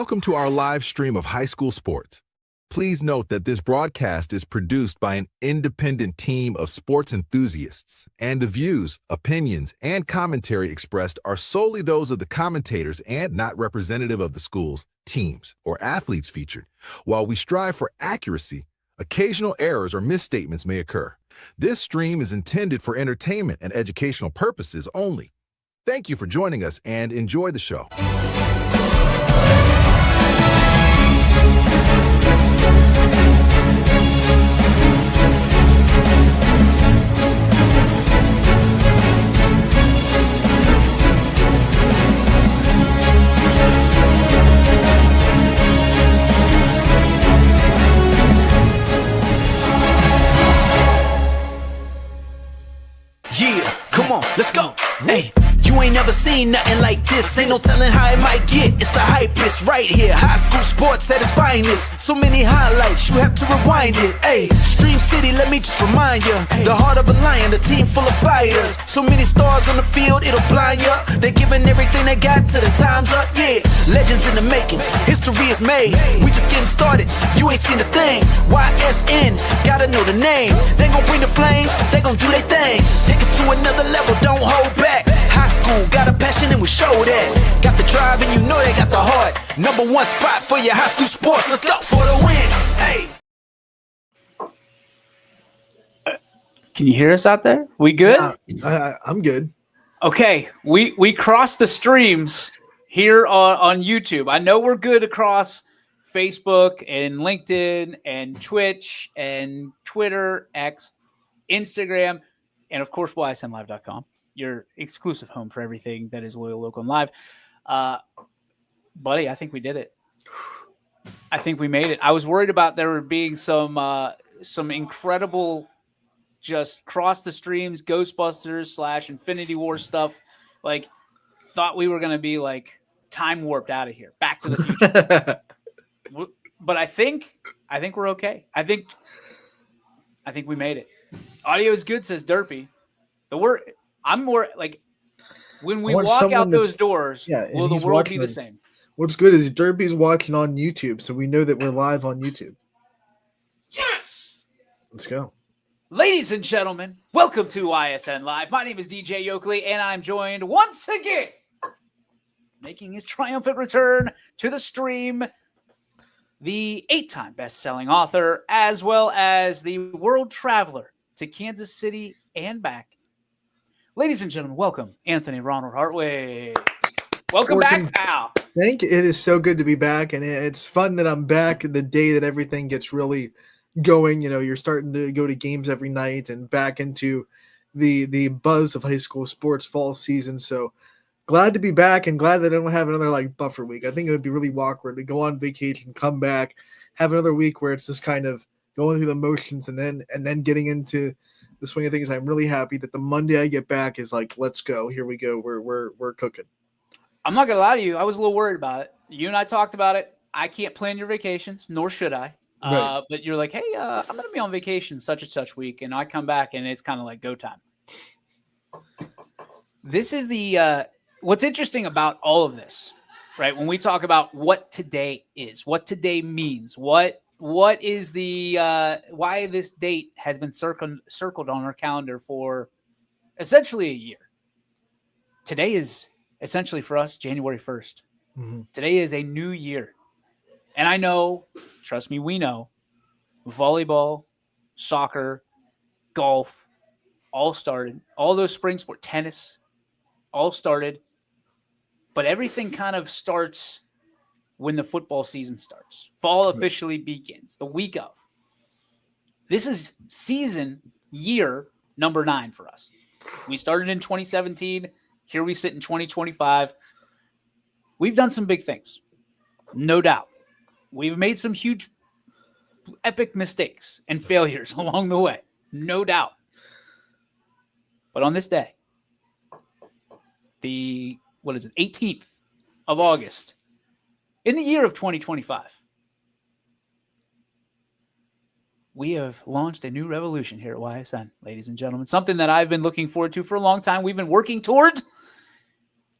Welcome to our live stream of high school sports. Please note that this broadcast is produced by an independent team of sports enthusiasts, and the views, opinions, and commentary expressed are solely those of the commentators and not representative of the schools, teams, or athletes featured. While we strive for accuracy, occasional errors or misstatements may occur. This stream is intended for entertainment and educational purposes only. Thank you for joining us and enjoy the show. Yeah, come on, let's go. Hey, you ain't never seen nothing like this. Ain't no telling how it might get. It's the hypest right here. High school sports at its finest. So many highlights, you have to rewind it. Hey, Stream City, let me just remind you. The heart of a lion, a team full of fighters. So many stars on the field, it'll blind you. They're giving everything they got till the time's up. Yeah, legends in the making. History is made. We just getting started. You ain't seen a thing. YSN, gotta know the name. They gon' bring the flames. They gon' do their thing. Take it to another level, don't hold back. High school, got a passion and we show that. Got the drive and you know they got the heart. Number one spot for your high school sports. Let's go for the win. Hey. Can you hear us out there? We good? I'm good. Okay, we crossed the streams here on YouTube. I know we're good across Facebook and LinkedIn and Twitch and Twitter, X, Instagram, and of course ysnlive.com. Your exclusive home for everything that is loyal, local, and live. Buddy, I think we did it. I think we made it. I was worried about there being some incredible just cross the streams, Ghostbusters / Infinity War stuff. Like, thought we were going to be like time warped out of here, Back to the Future. But I think we're okay. I think we made it. Audio is good, says Derpy. I'm more like when we walk out those doors, will the world be the same? What's good is Derpy's watching on YouTube, so we know that we're live on YouTube. Yes! Let's go. Ladies and gentlemen, welcome to ISN Live. My name is DJ Yoakley, and I'm joined once again, making his triumphant return to the stream, the 8-time best-selling author, as well as the world traveler to Kansas City and back. Ladies and gentlemen, welcome, Anthony Ronald Hartway. Welcome back, pal. Thank you. It is so good to be back, and it's fun that I'm back the day that everything gets really going. You know, you're starting to go to games every night and back into the buzz of high school sports fall season. So glad to be back and glad that I don't have another like buffer week. I think it would be really awkward to go on vacation, come back, have another week where it's just kind of going through the motions and then getting into the swing of things. I'm really happy that the Monday I get back is like, let's go. Here we go. We're cooking. I'm not gonna lie to you. I was a little worried about it. You and I talked about it. I can't plan your vacations, nor should I. Right. But you're like, hey, I'm gonna be on vacation such and such week, and I come back and it's kind of like go time. This is the what's interesting about all of this, right? When we talk about what today is, what today means, what is the why this date has been circled on our calendar for essentially a year. Today is essentially for us January 1st. Mm-hmm. Today is a new year. And I know, trust me, we know, volleyball, soccer, golf, all started. All those spring sport, tennis, all started. But everything kind of starts when the football season starts. Fall officially begins the week of. This is year number 9 for us. We started in 2017. Here we sit in 2025. We've done some big things, no doubt. We've made some huge, epic mistakes and failures along the way, no doubt. But on this day, the 18th of August, in the year of 2025, we have launched a new revolution here at YSN, ladies and gentlemen. Something that I've been looking forward to for a long time. We've been working towards.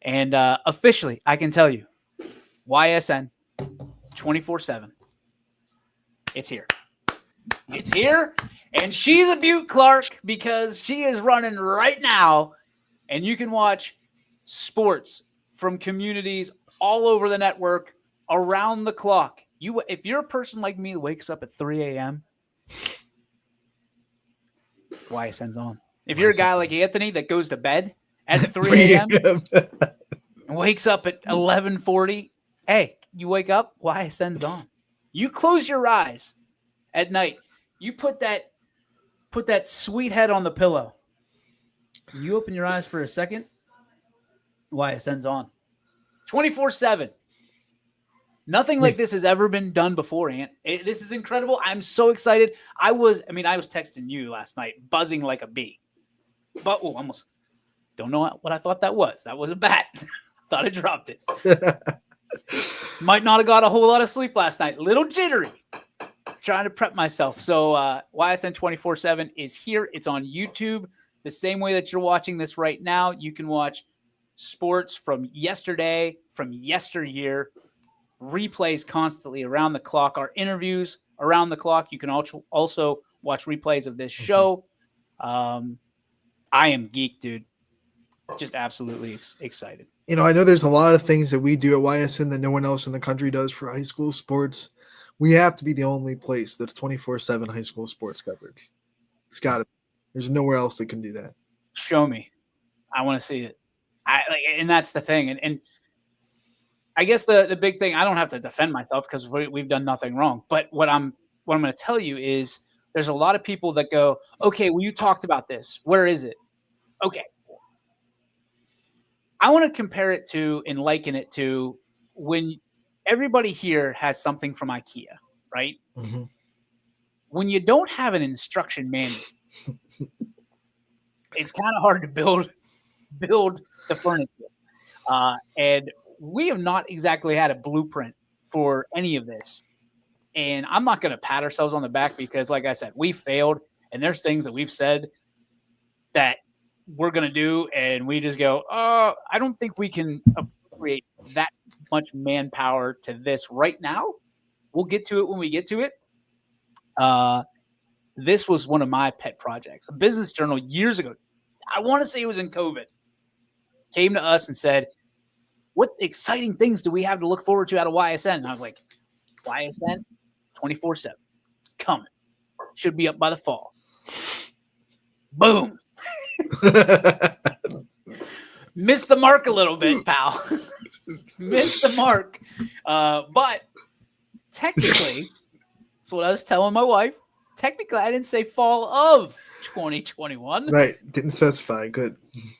And officially, I can tell you, YSN 24/7. It's here. It's here, and she's a Butte Clark because she is running right now, and you can watch sports from communities all over the network around the clock. If you're a person like me that wakes up at 3 a.m., YSN's on. If you're a guy like Anthony that goes to bed at 3 a.m. and wakes up at 11:40, hey, you wake up, YSN's on. You close your eyes at night. You put that sweet head on the pillow. You open your eyes for a second, YSN's on. 24/7. Nothing like this has ever been done before, Ant. This is incredible. I'm so excited. I was texting you last night, buzzing like a bee. But almost don't know what I thought that was. That was a bat. Thought I dropped it. Might not have got a whole lot of sleep last night. Little jittery. Trying to prep myself. So YSN 24/7 is here. It's on YouTube. The same way that you're watching this right now, you can watch sports from yesterday, from yesteryear, replays constantly around the clock, our interviews around the clock. You can also watch replays of this show. I am geeked, dude. Just absolutely excited. You know, I know there's a lot of things that we do at YSN that no one else in the country does for high school sports. We have to be the only place that's 24/7 high school sports coverage. It's got to be. There's nowhere else that can do that. Show me. I want to see it. And that's the thing. And I guess the big thing, I don't have to defend myself because we've done nothing wrong. But what I'm going to tell you is there's a lot of people that go, okay, well, you talked about this. Where is it? Okay. I want to compare it to and liken it to when everybody here has something from IKEA, right? Mm-hmm. When you don't have an instruction manual, it's kind of hard to build the furniture. And we have not exactly had a blueprint for any of this. And I'm not going to pat ourselves on the back because, like I said, we failed. And there's things that we've said that we're going to do. And we just go, oh, I don't think we can appropriate that much manpower to this right now. We'll get to it when we get to it. This was one of my pet projects. A business journal years ago, I want to say it was in COVID, came to us and said, what exciting things do we have to look forward to out of YSN? And I was like, YSN 24/7. It's coming. Should be up by the fall. Boom. Missed the mark a little bit, pal. Missed the mark. But technically, that's what I was telling my wife. Technically, I didn't say fall of 2021. Right. Didn't specify. Good.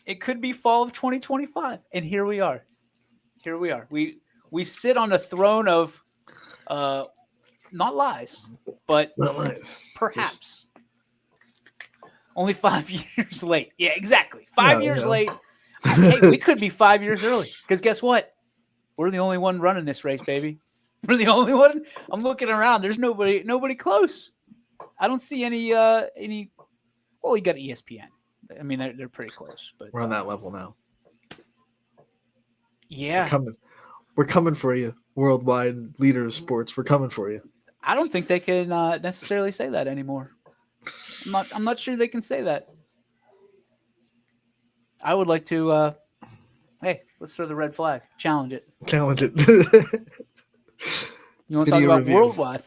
It could be fall of 2025. And here we are. Here we are. We sit on a throne of not lies, but Not lies. perhaps. Only 5 years late. Yeah, exactly. 5 years late. Hey, we could be 5 years early. Because guess what? We're the only one running this race, baby. We're the only one. I'm looking around. There's nobody close. I don't see any. Well, you got ESPN. I mean, they're pretty close. But We're on that level now. Yeah. We're coming for you, worldwide leader of sports. We're coming for you. I don't think they can necessarily say that anymore. I'm not sure they can say that. I would like to. Hey, let's throw the red flag. Challenge it. Challenge it. You want to talk about worldwide?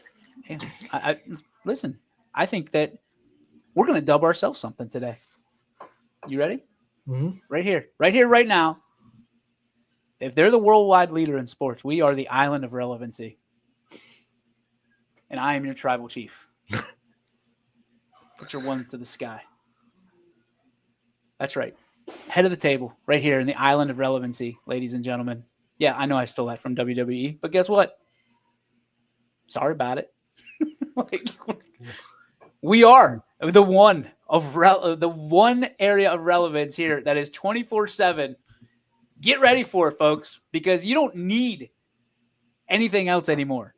Yeah. I listen. I think that we're going to dub ourselves something today. You ready? Mm-hmm. Right here, right now. If they're the worldwide leader in sports, we are the island of relevancy. And I am your tribal chief. Put your ones to the sky. That's right. Head of the table, right here in the island of relevancy, ladies and gentlemen. Yeah, I know I stole that from WWE, but guess what? Sorry about it. We are the one area of relevance here that is 24/7. Get ready for it, folks, because you don't need anything else anymore.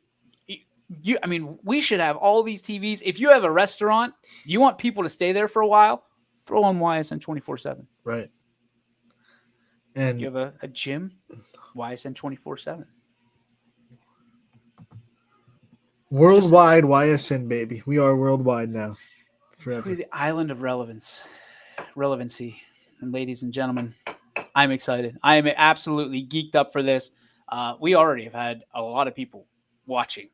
I mean, we should have all these TVs. If you have a restaurant, you want people to stay there for a while, throw on YSN 24/7. Right. And you have a gym, YSN 24/7. Worldwide YSN, baby. We are worldwide now. Forever. The island of relevancy. And ladies and gentlemen, I'm excited. I am absolutely geeked up for this. We already have had a lot of people watching.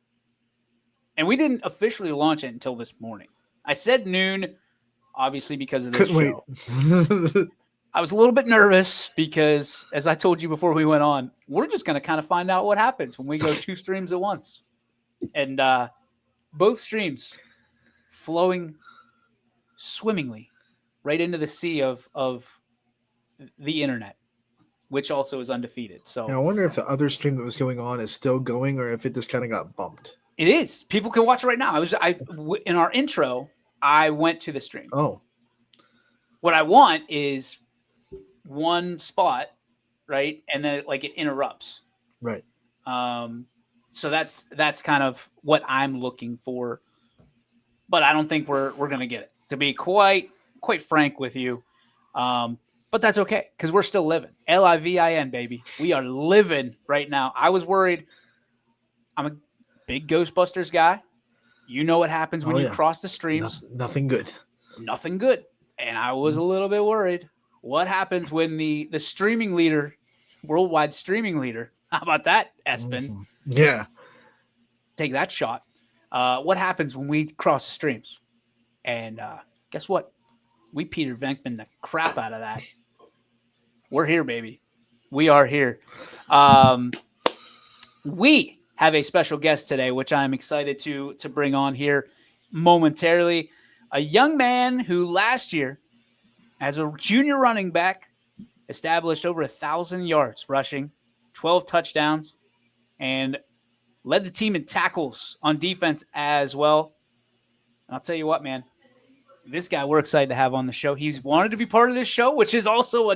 And we didn't officially launch it until this morning. I said noon, obviously, because of this show. Wait. I was a little bit nervous because, as I told you before we went on, we're just going to kind of find out what happens when we go 2 streams at once. And both streams flowing swimmingly right into the sea of the internet, which also is undefeated. So Now, I wonder if the other stream that was going on is still going or if it just kind of got bumped. it is. People can watch it right now. In our intro, I went to the stream. Oh, What I want is one spot, right? And then it interrupts. right. So that's kind of what I'm looking for. But I don't think we're going to get it, to be quite frank with you. But that's okay, because we're still living. LIVIN, baby. We are living right now. I was worried. I'm a big Ghostbusters guy. You know what happens when you cross the streams. Nothing good. Nothing good. And I was a little bit worried. What happens when the streaming leader, worldwide streaming leader, how about that, Espen? Yeah. Take that shot. What happens when we cross the streams? And guess what? We Peter Venkman the crap out of that. We're here, baby. We are here. We have a special guest today, which I'm excited to bring on here momentarily. A young man who last year, as a junior running back, established over 1,000 yards rushing, 12 touchdowns, and led the team in tackles on defense as well. And I'll tell you what, man, this guy we're excited to have on the show. He's wanted to be part of this show, which is also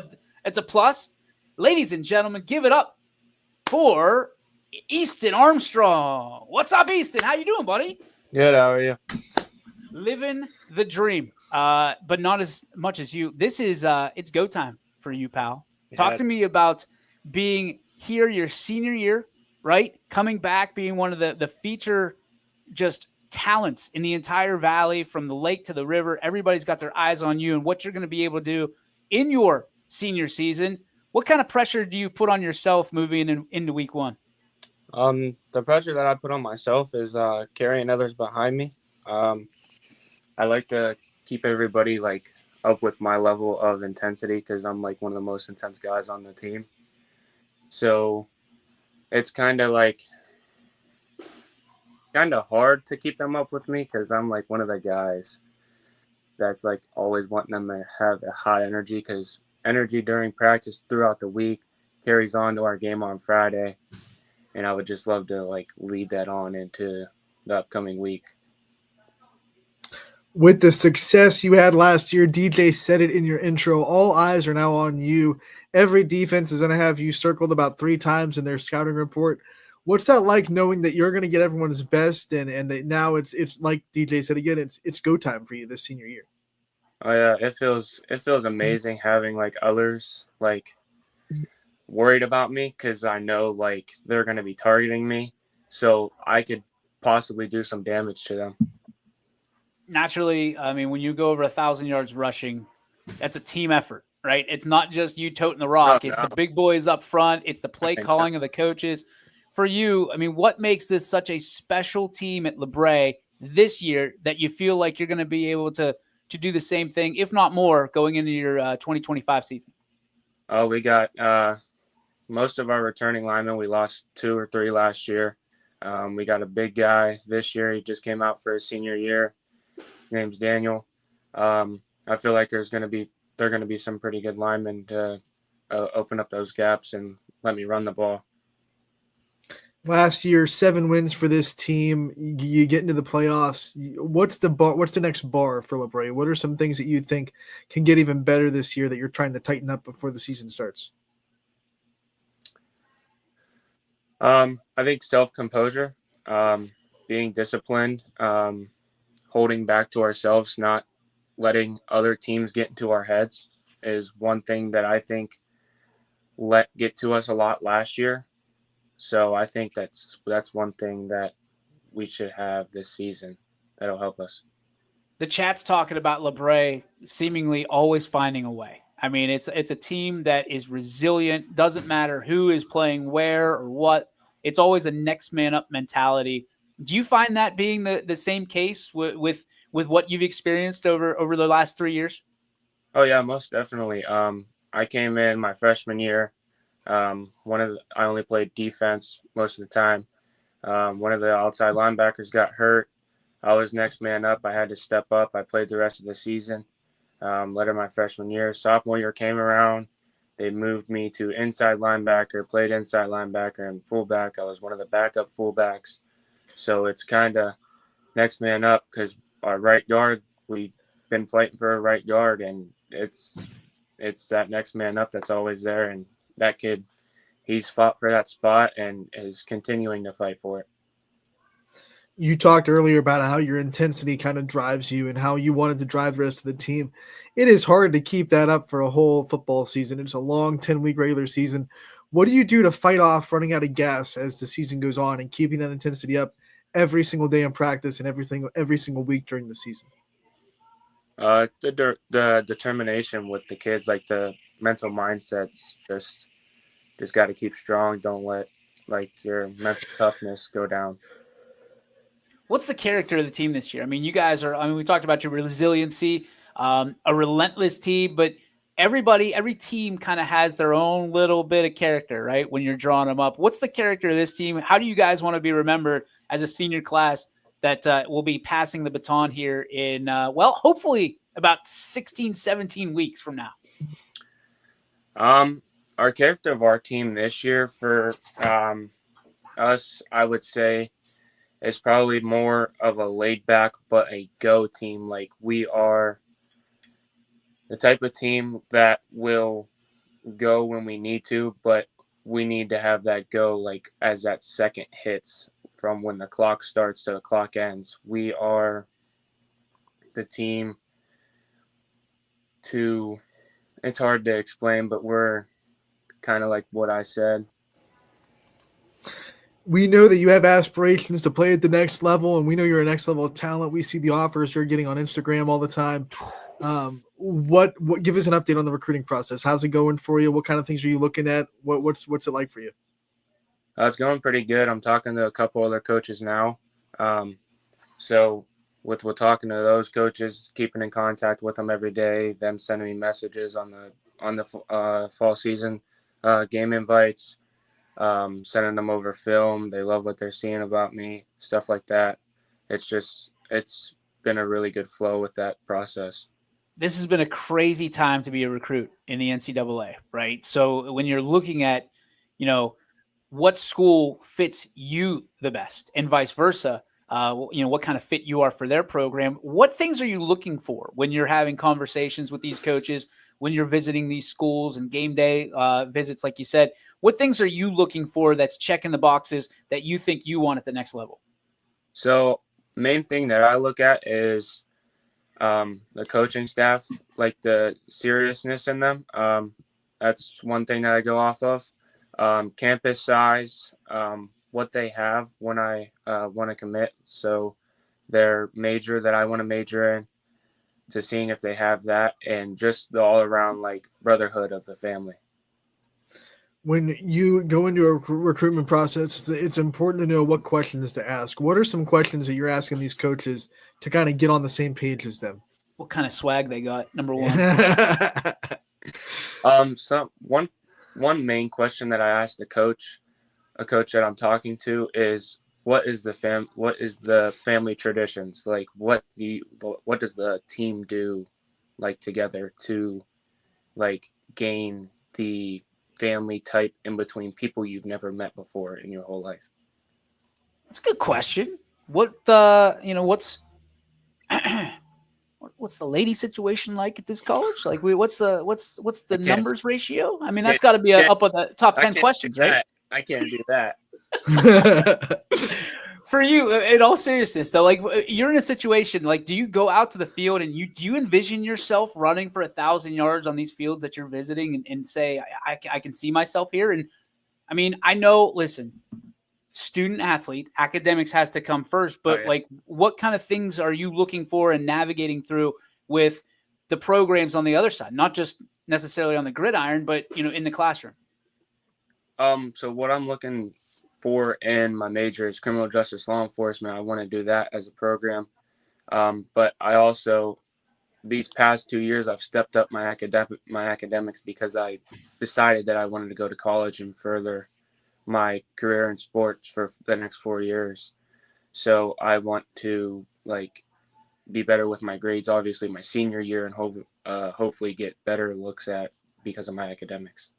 it's a plus. Ladies and gentlemen, give it up for Easton Armstrong. What's up, Easton? How you doing, buddy? Good, how are you? Living the dream, but not as much as you. This is it's go time for you, pal. Talk to me about being here your senior year, right? Coming back, being one of the feature just talents in the entire valley, from the lake to the river. Everybody's got their eyes on you and what you're going to be able to do in your senior season. What kind of pressure do you put on yourself moving into week one? The pressure that I put on myself is carrying others behind me. I like to keep everybody up with my level of intensity, because I'm one of the most intense guys on the team. So it's kind of hard to keep them up with me, because I'm one of the guys that's always wanting them to have a high energy, because energy during practice throughout the week carries on to our game on Friday. And I would just love to lead that on into the upcoming week. With the success you had last year, DJ said it in your intro, all eyes are now on you. Every defense is going to have you circled about 3 times in their scouting report. What's that like, knowing that you're going to get everyone's best and that now it's like DJ said again, it's go time for you this senior year? Oh yeah, it feels amazing having others worried about me, because I know they're going to be targeting me, so I could possibly do some damage to them. Naturally, I mean, when you go over 1,000 yards rushing, that's a team effort, right? It's not just you toting the rock. It's the big boys up front. It's the play calling of the coaches. For you, I mean, what makes this such a special team at LeBray this year that you feel like you're going to be able to do the same thing, if not more, going into your 2025 season? Oh, we got most of our returning linemen. We lost 2 or 3 last year. We got a big guy this year. He just came out for his senior year. His name's Daniel. I feel like they're going to be some pretty good linemen to open up those gaps and let me run the ball. Last year, 7 wins for this team. You get into the playoffs. What's the next bar for LeBray? What are some things that you think can get even better this year that you're trying to tighten up before the season starts? I think self-composure, being disciplined, holding back to ourselves, not letting other teams get into our heads is one thing that I think let get to us a lot last year. So I think that's one thing that we should have this season. That'll help us. The chat's talking about LeBray seemingly always finding a way. I mean, it's a team that is resilient. Doesn't matter who is playing where or what. It's always a next man up mentality. Do you find that being the same case with what you've experienced over the last 3 years? Oh yeah, most definitely. I came in my freshman year. I only played defense most of the time. One of the outside linebackers got hurt. I was next man up. I had to step up. I played the rest of the season. Later my freshman year. Sophomore year came around. They moved me to inside linebacker, played inside linebacker and fullback. I was one of the backup fullbacks. So it's kind of next man up because our right guard, we've been fighting for a right guard, and it's that next man up that's always there. And that kid, he's fought for that spot and is continuing to fight for it. You talked earlier about how your intensity kind of drives you and how you wanted to drive the rest of the team. It is hard to keep that up for a whole football season. It's a long 10-week regular season. What do you do to fight off running out of gas as the season goes on and keeping that intensity up every single day in practice and every single week during the season? The determination with the kids, like the mental mindsets, just got to keep strong. Don't let your mental toughness go down. What's the character of the team this year? I mean, you guys we talked about your resiliency, a relentless team, but every team kind of has their own little bit of character, right? When you're drawing them up, what's the character of this team? How do you guys want to be remembered as a senior class that will be passing the baton here in, hopefully about 16, 17 weeks from now? Our character of our team this year for us, I would say, is probably more of a laid back but a go team. Like, we are the type of team that will go when we need to, but we need to have that go like as that second hits from when the clock starts to the clock ends. We are the team it's hard to explain, but we're kind of like what I said. We know that you have aspirations to play at the next level, and we know you're a next level of talent. We see the offers you're getting on Instagram all the time. What give us an update on the recruiting process? How's it going for you? What kind of things are you looking at? What's it like for you? It's going pretty good. I'm talking to a couple other coaches now. So with talking to those coaches, keeping in contact with them every day, them sending me messages on the fall season game invites. Sending them over film. They love what they're seeing about me, stuff like that. It's been a really good flow with that process. This has been a crazy time to be a recruit in the NCAA, right? So when you're looking at, what school fits you the best and vice versa, what kind of fit you are for their program, what things are you looking for when you're having conversations with these coaches, when you're visiting these schools and game day visits, like you said? What things are you looking for that's checking the boxes that you think you want at the next level? So main thing that I look at is the coaching staff, like the seriousness in them. That's one thing that I go off of. Campus size, what they have when I want to commit. So their major that I want to major in, to seeing if they have that, and just the all-around brotherhood of the family. When you go into a recruitment process, it's important to know what questions to ask. What are some questions that you're asking these coaches to kind of get on the same page as them? What kind of swag they got, number one? One main question that I asked a coach that I'm talking to is, what is the family traditions? Like, what does the team do together to gain the family type in between people you've never met before in your whole life? That's a good question. What's what's the lady situation like at this college? What's the numbers ratio? I mean, that's got to be up on the top 10 questions, right? I can't do that. For you, in all seriousness, though, you're in a situation, do you go out to the field and do you envision yourself running for 1,000 yards on these fields that you're visiting and say, I can see myself here? And I mean, I know, listen, student athlete. Academics has to come first, but like, what kind of things are you looking for and navigating through with the programs on the other side? Not just necessarily on the gridiron, but in the classroom. So what I'm looking for in my major is criminal justice law enforcement. I want to do that as a program. But I also, these past 2 years, I've stepped up my academics because I decided that I wanted to go to college and further my career in sports for the next 4 years. So I want to be better with my grades, obviously my senior year, and hopefully get better looks at because of my academics.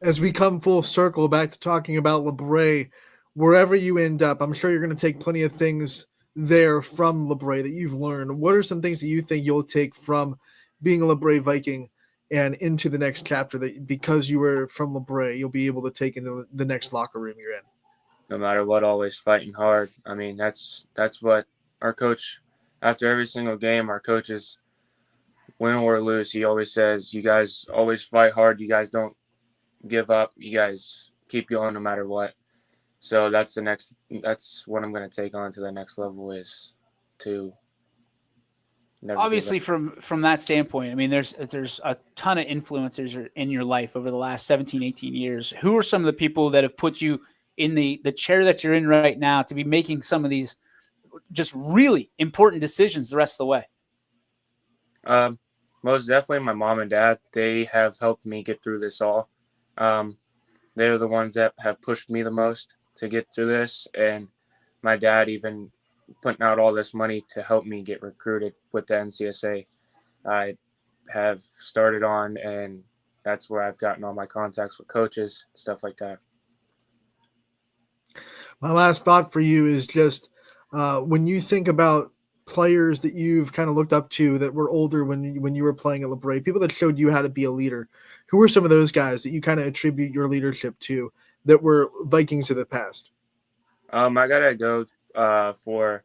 As we come full circle back to talking about LaBray, wherever you end up, I'm sure you're going to take plenty of things there from LaBray that you've learned. What are some things that you think you'll take from being a LaBray Viking and into the next chapter that, because you were from LaBray, you'll be able to take into the next locker room you're in? No matter what, always fighting hard. I mean, that's what our coach, after every single game, our coaches, win or lose, he always says, you guys always fight hard. You guys don't give up. You guys keep going no matter what. So that's what I'm going to take on to the next level, is to never obviously from that standpoint. I mean, there's a ton of influencers in your life over the last 17, 18 years. Who are some of the people that have put you in the chair that you're in right now to be making some of these just really important decisions the rest of the way? Most definitely my mom and dad. They have helped me get through this all. They're the ones that have pushed me the most to get through this, and my dad even putting out all this money to help me get recruited with the NCSA. I have started on, and that's where I've gotten all my contacts with coaches, stuff like that. My last thought for you is just when you think about players that you've kind of looked up to that were older when you were playing at LaBray, people that showed you how to be a leader, who were some of those guys that you kind of attribute your leadership to that were Vikings of the past? I gotta go for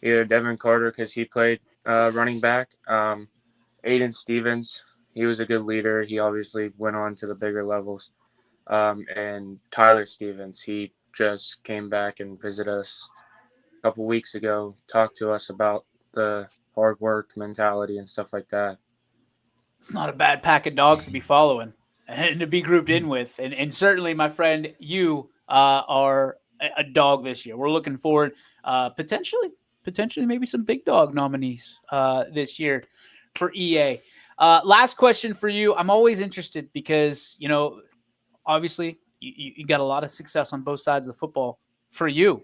either Devin Carter, because he played running back. Aiden Stevens, he was a good leader. He obviously went on to the bigger levels. And Tyler Stevens, he just came back and visited us a couple weeks ago, talked to us about the hard work mentality and stuff like that. It's not a bad pack of dogs to be following and to be grouped in with. And certainly, my friend, you are a dog this year. We're looking forward potentially maybe some big dog nominees this year for EA. Last question for you. I'm always interested because, obviously you got a lot of success on both sides of the football. For you,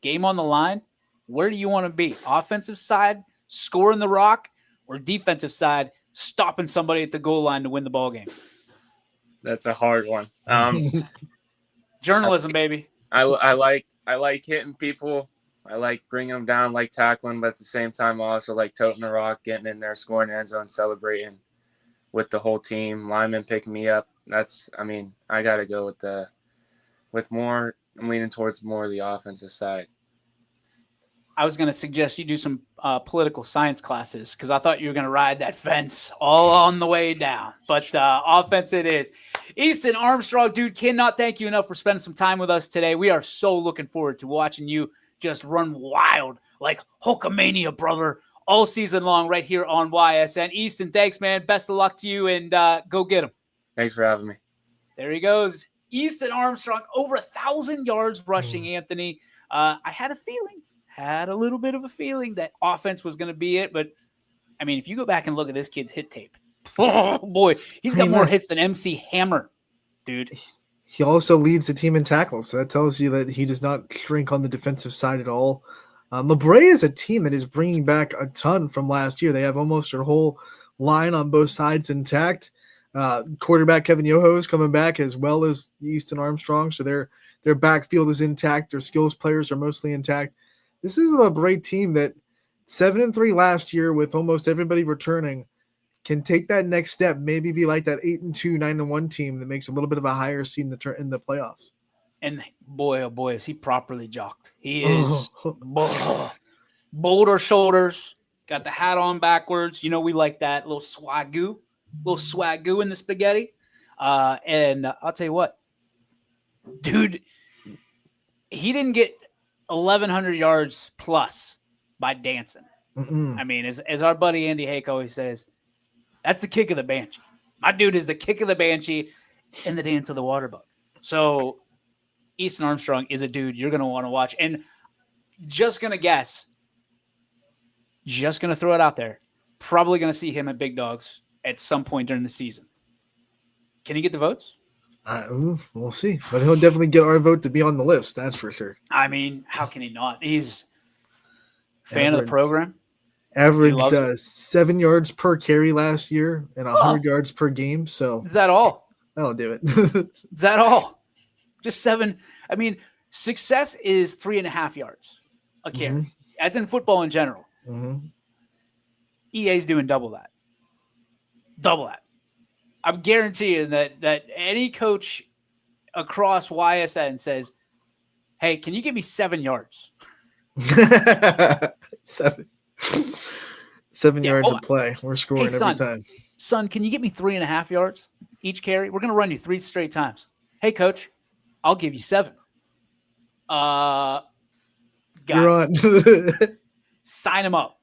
game on the line, where do you want to be? Offensive side, scoring the rock, or defensive side, stopping somebody at the goal line to win the ball game? That's a hard one. Journalism, baby. I like hitting people. I like bringing them down, like tackling, but at the same time, I also like toting the rock, getting in there, scoring end zone, celebrating with the whole team, linemen picking me up. I got to go with more. I'm leaning towards more of the offensive side. I was going to suggest you do some political science classes because I thought you were going to ride that fence all on the way down. But offense it is. Easton Armstrong, dude, cannot thank you enough for spending some time with us today. We are so looking forward to watching you just run wild like Hulkamania, brother, all season long right here on YSN. Easton, thanks, man. Best of luck to you, and go get him. Thanks for having me. There he goes. Easton Armstrong, over 1,000 yards rushing, Anthony. I had a little bit of a feeling that offense was going to be it. But, if you go back and look at this kid's hit tape, oh, boy, he's got more hits than MC Hammer, dude. He also leads the team in tackles, so that tells you that he does not shrink on the defensive side at all. LaBray is a team that is bringing back a ton from last year. They have almost their whole line on both sides intact. Quarterback Kevin Yoho is coming back, as well as Easton Armstrong, so their backfield is intact. Their skills players are mostly intact. This is a LaBray team that 7-3 last year with almost everybody returning can take that next step, maybe be like that 8-2, 9-1 team that makes a little bit of a higher seed in the playoffs. And boy, oh boy, is he properly jocked. He is boulder shoulders, got the hat on backwards. We like that little swagoo in the spaghetti. And I'll tell you what, dude, he didn't get 1,100 yards plus by dancing. Mm-mm. I mean, as our buddy Andy Hake always says, that's the kick of the banshee. My dude is the kick of the banshee and the dance of the water bug. So Easton Armstrong is a dude you're going to want to watch. And just going to guess, just going to throw it out there, probably going to see him at Big Dogs at some point during the season. Can he get the votes? We'll see. But he'll definitely get our vote to be on the list. That's for sure. I mean, how can he not? He's a fan of the program. Averaged 7 yards per carry last year and 100 yards per game. So is that all? That'll do it. Is that all? Just 7. I mean, success is 3.5 yards a carry. Mhm. That's in football in general. Mm-hmm. EA's doing double that. Double that. I'm guaranteeing that any coach across YSN says, hey, can you give me 7 yards? 7 yards of play. We're scoring every time. Son, can you get me 3.5 yards each carry? We're going to run you 3 straight times. Hey, coach, I'll give you 7. You're on. Sign him up.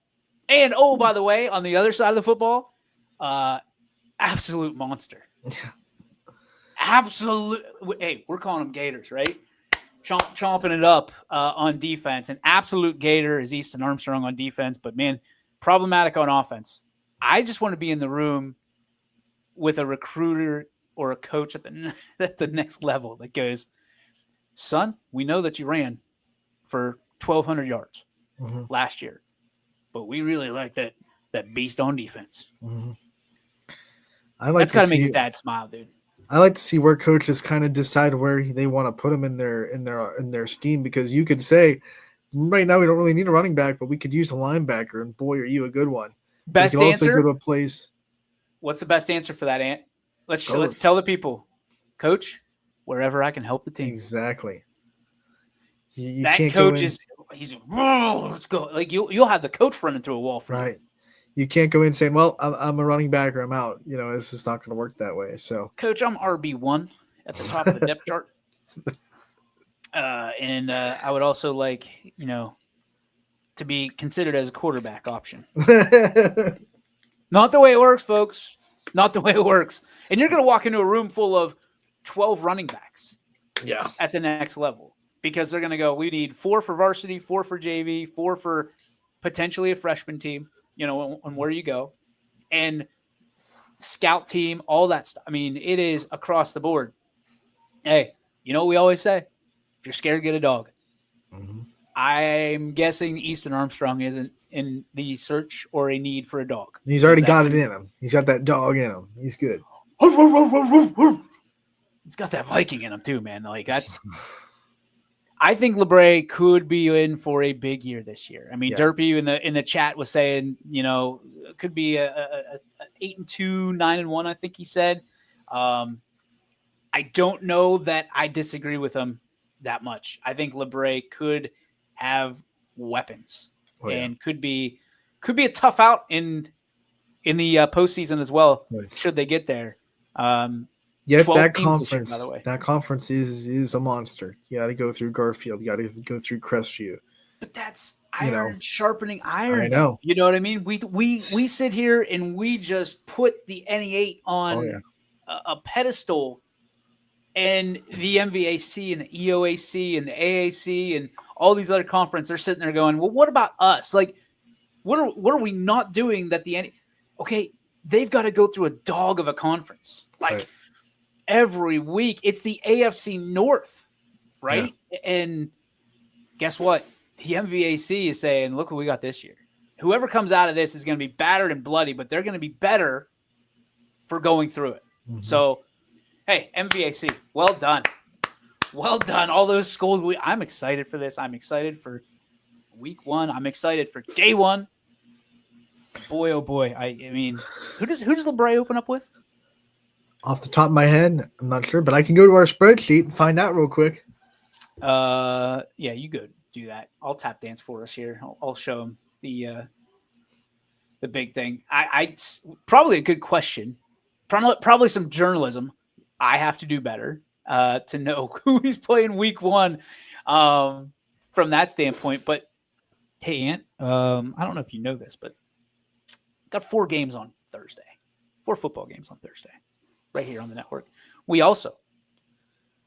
And, oh, by the way, on the other side of the football, absolute monster. Yeah. Absolute. Hey, we're calling them Gators, right? Chomping it up on defense. An absolute Gator is Easton Armstrong on defense, but, man, problematic on offense. I just want to be in the room with a recruiter or a coach at the next level that goes, son, we know that you ran for 1,200 yards last year, but we really like that beast on defense. Mm-hmm. That's got to make his dad smile, dude. I like to see where coaches kind of decide where they want to put them in their scheme, because you could say right now we don't really need a running back, but we could use a linebacker, and boy, are you a good one. Best also answer? go to a place. What's the best answer for that, Ant? Let's tell the people, coach, wherever I can help the team. Exactly. You that can't coach he's let's go. Like you'll have the coach running through a wall for right. You can't go in saying, well, I'm a running back or I'm out. You know, it's just not going to work that way. So, coach, I'm RB1 at the top of the depth chart. And I would also like, to be considered as a quarterback option. Not the way it works, folks. Not the way it works. And you're going to walk into a room full of 12 running backs at the next level, because they're going to go, we need 4 for varsity, 4 for JV, 4 for potentially a freshman team, on where you go, and scout team, all that stuff. I mean, it is across the board. Hey, you know what we always say? If you're scared, get a dog. Mm-hmm. I'm guessing Easton Armstrong isn't in the search or a need for a dog. He's already got it in him. He's got that dog in him. He's good. He's got that Viking in him too, man. Like that's. I think LeBray could be in for a big year this year. I mean, Derpy in the chat was saying, it could be a 8-2, 9-1. I think he said. I don't know that I disagree with him that much. I think LeBray could have weapons and could be a tough out in the postseason as well. Should they get there? That conference, year, by the way. That conference is a monster. You got to go through Garfield. You got to go through Crestview. But that's iron sharpening iron. I know. You know what I mean? We sit here and we just put the NE8 on a pedestal, and the MVAC and the EOAC and the AAC and all these other conferences are sitting there going, well, what about us? Like, what are we not doing that the NE? Okay, they've got to go through a dog of a conference. Like every week, it's the AFC North, right? Yeah. And guess what? The MVAC is saying, look what we got this year. Whoever comes out of this is going to be battered and bloody, but they're going to be better for going through it. Mm-hmm. So, hey, MVAC, well done. Well done. All those schools. I'm excited for this. I'm excited for week 1. I'm excited for day 1. Boy, oh boy. I mean, who does LeBray open up with? Off the top of my head, I'm not sure, but I can go to our spreadsheet and find out real quick. Yeah, you go do that. I'll tap dance for us here. I'll show them the big thing. I probably a good question. Probably some journalism. I have to do better to know who he's playing week 1. from that standpoint. But hey, Ant, I don't know if you know this, but got 4 games on Thursday, 4 football games on Thursday, right here on the network. We also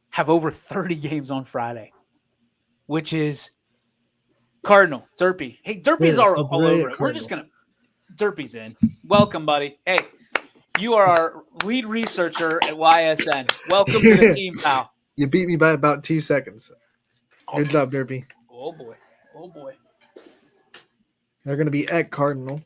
have over 30 games on Friday, which is Cardinal, Derpy. Hey, Derpy's all over it. We're just going to – Derpy's in. Welcome, buddy. Hey, you are our lead researcher at YSN. Welcome to the team, pal. You beat me by about 2 seconds. Good job, Derpy. Oh, boy. Oh, boy. They're going to be at Cardinal.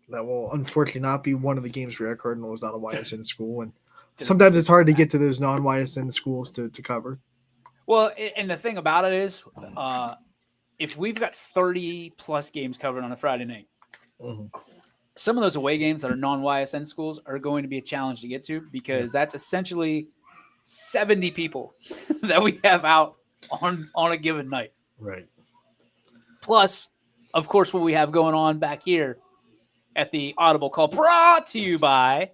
That will unfortunately not be one of the games for at Cardinal. Is not a YSN school. And sometimes it's hard to get to those non-YSN schools to cover. Well, and the thing about it is if we've got 30-plus games covered on a Friday night, some of those away games that are non-YSN schools are going to be a challenge to get to because that's essentially 70 people that we have out on a given night. Right. Plus, of course, what we have going on back here at the Audible Call, brought to you by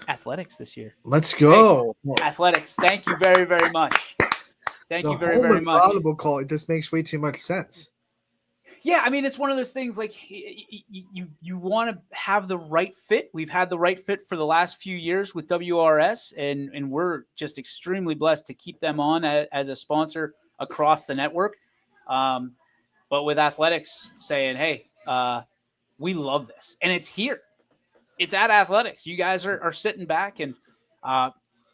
Athletics this year. Let's go. Hey, Athletics, thank you very, very much. Thank you very, very much. Audible Call, it just makes way too much sense. Yeah, I mean, it's one of those things like you want to have the right fit. We've had the right fit for the last few years with WRS, and we're just extremely blessed to keep them on as a sponsor across the network. But with Athletics saying, hey, we love this. And it's here. It's at Athletics. You guys are sitting back. And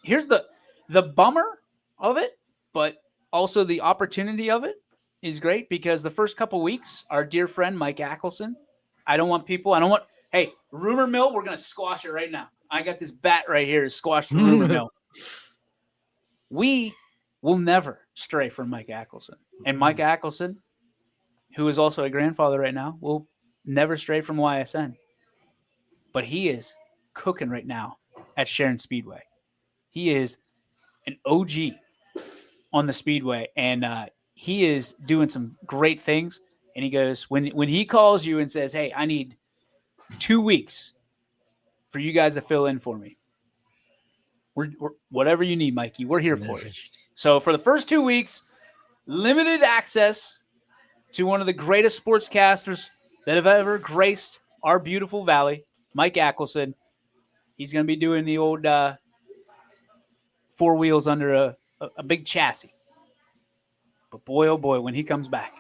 here's the bummer of it, but also the opportunity of it is great because the first couple weeks, our dear friend Mike Ackelson, hey, rumor mill, we're going to squash it right now. I got this bat right here to squash the rumor mill. We will never stray from Mike Ackelson. And Mike Ackelson, who is also a grandfather right now, will never stray from YSN. But he is cooking right now at Sharon Speedway. He is an OG on the Speedway, and he is doing some great things. And he goes, when he calls you and says, hey, I need 2 weeks for you guys to fill in for me. We're whatever you need, Mikey, we're here for you. So for the first 2 weeks, limited access to one of the greatest sportscasters that have ever graced our beautiful valley, Mike Ackelson. He's going to be doing the old 4 wheels under a big chassis. But boy, oh boy, when he comes back,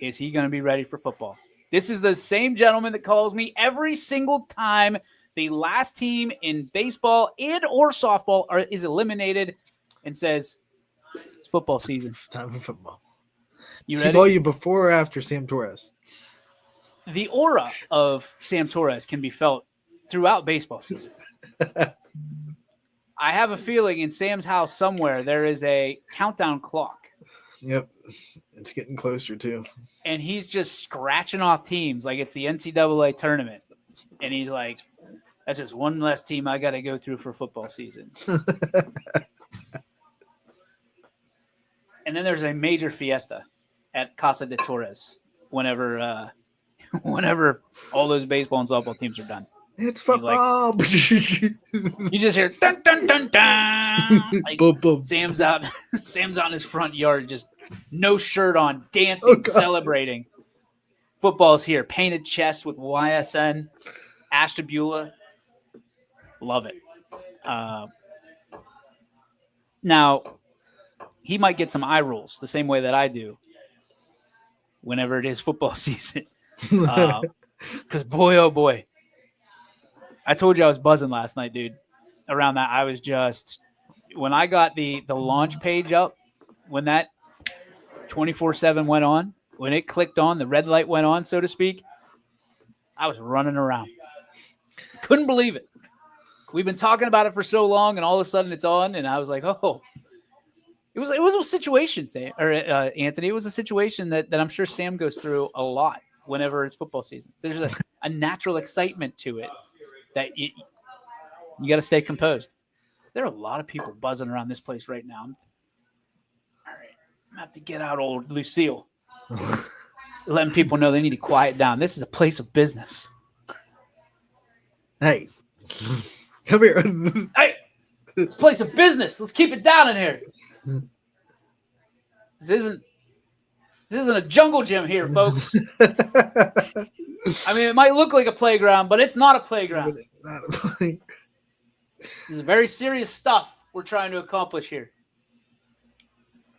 is he going to be ready for football? This is the same gentleman that calls me every single time the last team in baseball and or softball is eliminated and says, it's football season. Time for football. You ready? ready? You before or after Sam Torres? The aura of Sam Torres can be felt throughout baseball season. I have a feeling in Sam's house somewhere there is a countdown clock. Yep. It's getting closer too. And he's just scratching off teams like it's the NCAA tournament. And he's like, that's just one less team I got to go through for football season. And then there's a major fiesta at Casa de Torres whenever all those baseball and softball teams are done. It's football. Like, you just hear dun dun dun dun. Like, boom, boom. Sam's out in his front yard, just no shirt on, dancing, celebrating. Football's here. Painted chest with YSN, Ashtabula. Love it. Now, he might get some eye rolls the same way that I do whenever it is football season. Because boy, oh boy. I told you I was buzzing last night, dude. Around that, I was just – when I got the launch page up, when that 24/7 went on, when it clicked on, the red light went on, so to speak, I was running around. Couldn't believe it. We've been talking about it for so long, and all of a sudden it's on, and I was like, oh. It was a situation, Anthony. It was a situation that I'm sure Sam goes through a lot whenever it's football season. There's a natural excitement to it that you got to stay composed. There are a lot of people buzzing around this place right now. All right, I'm going to have to get out old Lucille. Letting people know they need to quiet down. This is a place of business. Hey, come here. Hey, it's a place of business. Let's keep it down in here. This isn't a jungle gym here, folks. I mean, it might look like a playground, but it's not a playground. This is very serious stuff we're trying to accomplish here.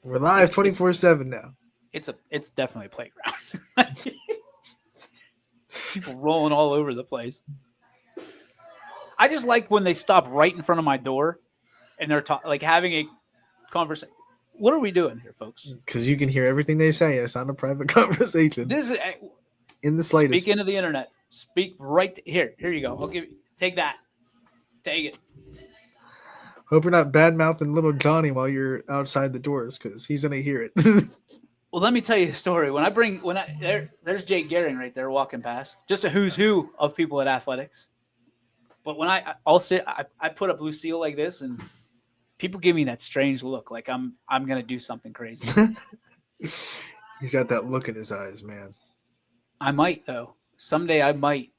We're live 24/7 now. It's definitely a playground. People rolling all over the place. I just like when they stop right in front of my door and they're like having a conversation. What are we doing here, folks? Because you can hear everything they say. It's not a private conversation. This is in the slightest. Speak into the internet. Speak right here. Here you go. I'll give you. Take that. Take it. Hope you're not bad mouthing little Johnny while you're outside the doors, because he's gonna hear it. Well, let me tell you a story. There's Jake Gehring right there walking past, just a who's who of people at athletics. But when I put up Lucille like this, and people give me that strange look, like I'm gonna do something crazy. He's got that look in his eyes, man. I might though. Someday I might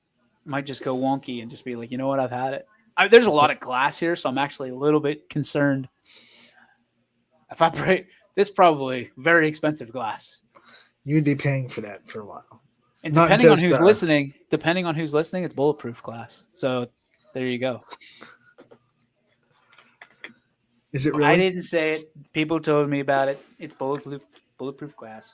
just go wonky and just be like, you know what, I've had it. There's a lot of glass here, so I'm actually a little bit concerned. If I break this, probably very expensive glass. You'd be paying for that for a while. And depending on who's listening, it's bulletproof glass. So there you go. Is it really? I didn't say it. People told me about it. It's bulletproof glass.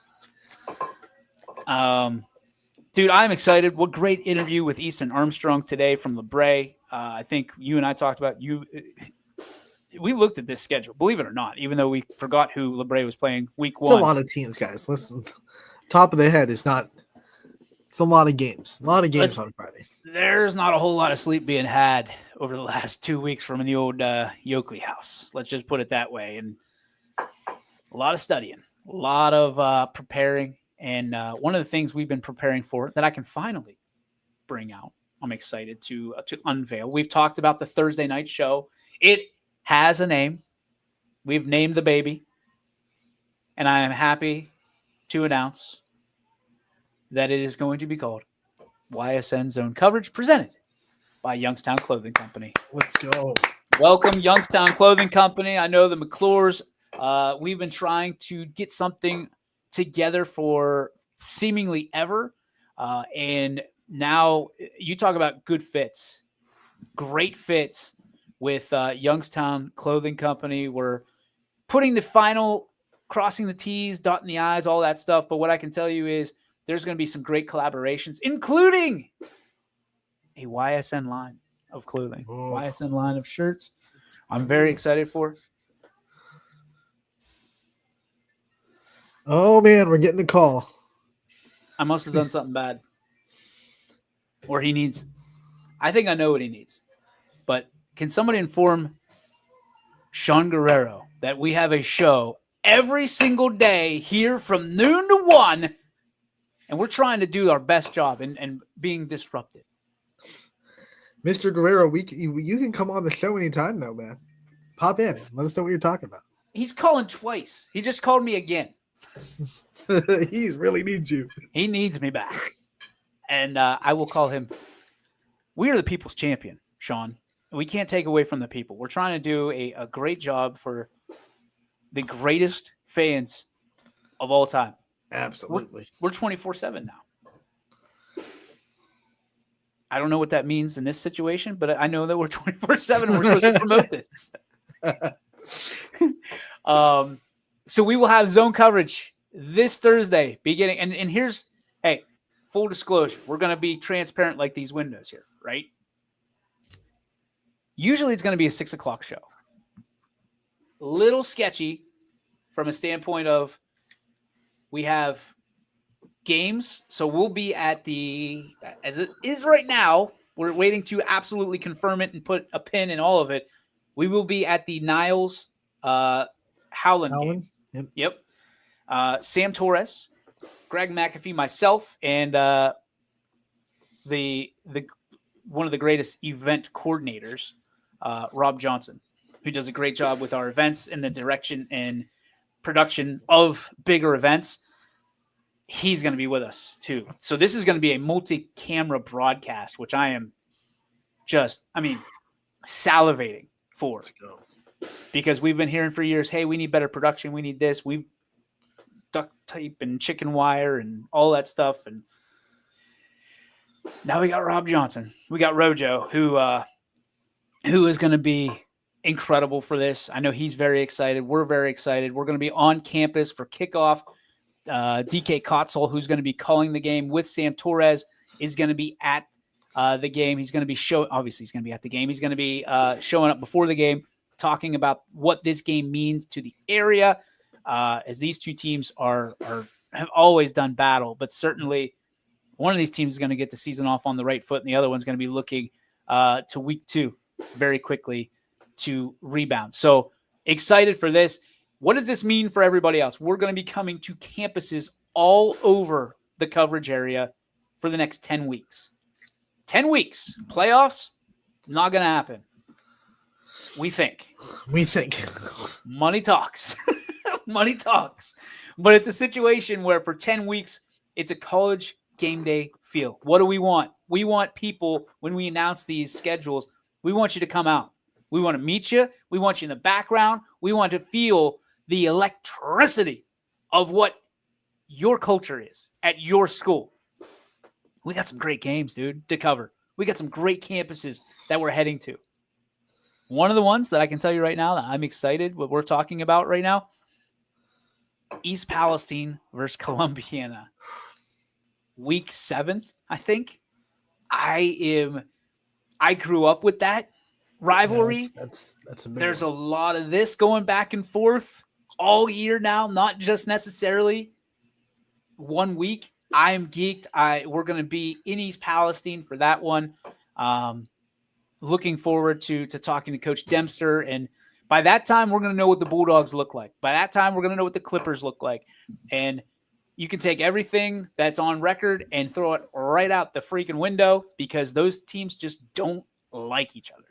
Dude, I'm excited. What great interview with Easton Armstrong today from LeBray. I think you and I talked about you. We looked at this schedule, believe it or not, even though we forgot who LeBray was playing week one. It's a lot of teams, guys. Listen, top of the head is not. It's a lot of games. A lot of games on Friday. There's not a whole lot of sleep being had over the last 2 weeks from the old Yoakley house. Let's just put it that way. And a lot of studying, a lot of preparing. And one of the things we've been preparing for that I can finally bring out, I'm excited to unveil. We've talked about the Thursday night show. It has a name. We've named the baby. And I am happy to announce that it is going to be called YSN Zone Coverage, presented by Youngstown Clothing Company. Let's go. Welcome, Youngstown Clothing Company. I know the McClures, we've been trying to get something together for seemingly ever. And now you talk about good fits, great fits with Youngstown Clothing Company. We're putting the final, crossing the T's, dotting the I's, all that stuff. But what I can tell you is there's going to be some great collaborations, including a YSN line of clothing, YSN line of shirts. I'm very excited for. Oh, man, we're getting the call. I must have done something bad. Or he needs – I think I know what he needs. But can somebody inform Sean Guerrero that we have a show every single day here from noon to 1, and we're trying to do our best job and being disrupted. Mr. Guerrero, you can come on the show anytime, though, man. Pop in. Let us know what you're talking about. He's calling twice. He just called me again. He really needs you. He needs me back. And I will call him. We are the people's champion, Sean. We can't take away from the people. We're trying to do a great job for the greatest fans of all time. Absolutely. We're 24/7 now. I don't know what that means in this situation, but I know that we're 24/7 and we're supposed to promote this. So we will have zone coverage this Thursday beginning. And here's, hey, full disclosure. We're going to be transparent like these windows here, right? Usually it's going to be a 6 o'clock show. Little sketchy from a standpoint of we have games. So we'll be at as it is right now, we're waiting to absolutely confirm it and put a pin in all of it. We will be at the Niles Howland game. Yep. Sam Torres, Greg McAfee, myself, and the one of the greatest event coordinators, Rob Johnson, who does a great job with our events and the direction and production of bigger events. He's going to be with us too. So this is going to be a multi-camera broadcast, which I am salivating for. Because we've been hearing for years, hey, we need better production. We need this. tape and chicken wire and all that stuff. And now we got Rob Johnson. We got Rojo, who is going to be incredible for this. I know he's very excited. We're very excited. We're going to be on campus for kickoff. DK Kotzel, who's going to be calling the game with Sam Torres, is going to be at the game. He's going to be obviously he's going to be at the game. He's going to be showing up before the game, talking about what this game means to the area, as these two teams have always done battle, but certainly one of these teams is going to get the season off on the right foot, and the other one's going to be looking to week 2 very quickly to rebound. So excited for this. What does this mean for everybody else? We're going to be coming to campuses all over the coverage area for the next 10 weeks. 10 weeks. Playoffs, not going to happen. We think. Money talks. Money talks. But it's a situation where for 10 weeks, it's a college game day feel. What do we want? We want people, when we announce these schedules, we want you to come out. We want to meet you. We want you in the background. We want to feel the electricity of what your culture is at your school. We got some great games, dude, to cover. We got some great campuses that we're heading to. One of the ones that I can tell you right now that I'm excited what we're talking about right now, East Palestine versus Columbiana. Week 7, I think. I grew up with that rivalry. Yeah, that's a big There's one. a lot of this going back and forth all year now, not just necessarily 1 week. I am geeked. We're going to be in East Palestine for that one. Looking forward to talking to Coach Dempster, and by that time, we're going to know what the Bulldogs look like. By that time, we're going to know what the Clippers look like, and you can take everything that's on record and throw it right out the freaking window because those teams just don't like each other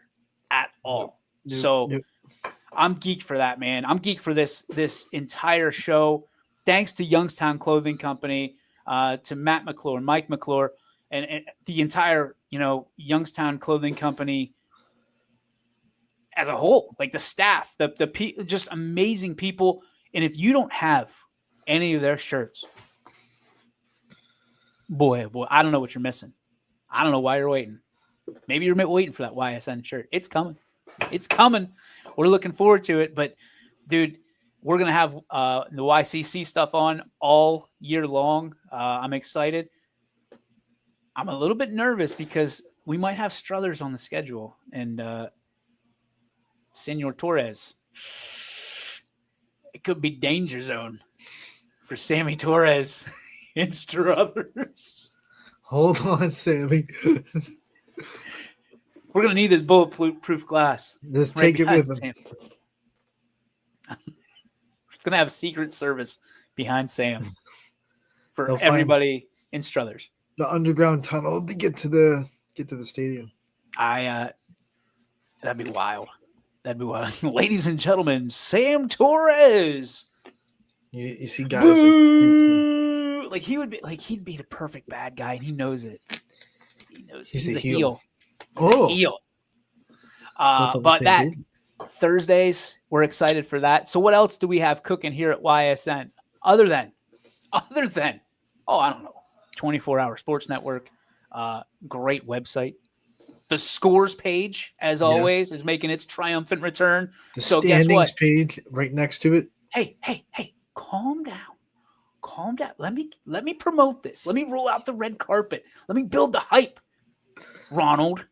at all. Nope. I'm geeked for that, man. I'm geeked for this entire show. Thanks to Youngstown Clothing Company, to Matt McClure, Mike McClure, and the entire, Youngstown Clothing Company as a whole, like the staff, the just amazing people. And if you don't have any of their shirts, boy, I don't know what you're missing. I don't know why you're waiting. Maybe you're waiting for that YSN shirt. It's coming. It's coming. We're looking forward to it. But, dude, we're going to have the YCC stuff on all year long. I'm excited. I'm a little bit nervous because we might have Struthers on the schedule. And Senor Torres. It could be danger zone for Sammy Torres and Struthers. Hold on, Sammy. We're going to need this bulletproof glass. Just take it with him. It's going to have a secret service behind Sam for They'll find everybody in Struthers. the underground tunnel to get to the stadium. That'd be wild. That'd be wild. Ladies and gentlemen, Sam Torres. You see guys Boo! Like he'd be the perfect bad guy, and he knows it. He knows He's he's a a heel. heel. He's a heel. Both on the But same that dude. Thursdays, we're excited for that. So what else do we have cooking here at YSN other than, I don't know, 24-hour sports network, great website. The scores page, as always, is making its triumphant return. The So guess standings what? page right next to it. Hey, calm down. Calm down. Let me promote this. Let me roll out the red carpet. Let me build the hype. Ronald.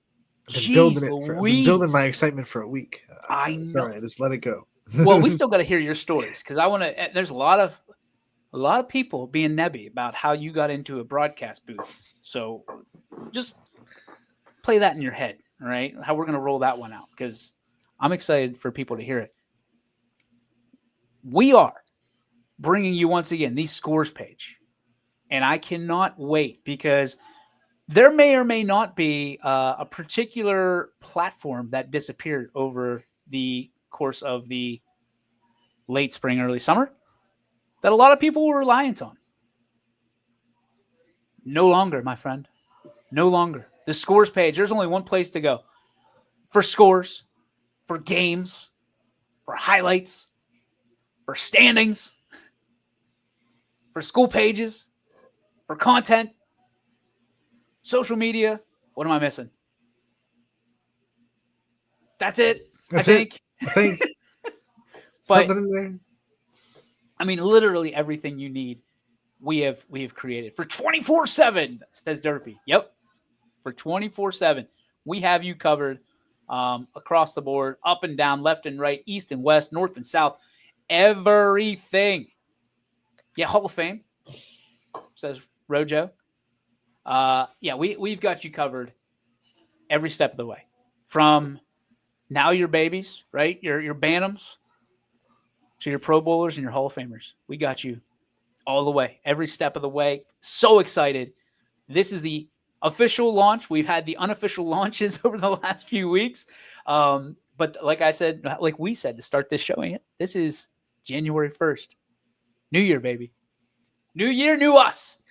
I've been Jeez building my Louise. excitement for a week. I It's know. all right, just let it go. Well, we still got to hear your stories because I want to. There's a lot of people being nebby about how you got into a broadcast booth. So just play that in your head, all right? How we're going to roll that one out because I'm excited for people to hear it. We are bringing you once again the scores page, and I cannot wait because there may or may not be a particular platform that disappeared over the course of the late spring, early summer that a lot of people were reliant on. No longer, my friend. No longer. The scores page, there's only one place to go for scores, for games, for highlights, for standings, for school pages, for content, social media. What am I missing? That's it. That's I it. think. I think But something in there. I mean, literally everything you need, we have created for 24/7. Says Derpy. Yep, for 24/7, we have you covered across the board, up and down, left and right, east and west, north and south, everything. Yeah, Hall of Fame, says Rojo. Yeah, we've got you covered every step of the way. From now your babies, right? Your Bantams to your Pro Bowlers and your Hall of Famers. We got you all the way, every step of the way. So excited. This is the official launch. We've had the unofficial launches over the last few weeks. But like I said, like we said to start this show, this is January 1st. New year, baby. New year, new us.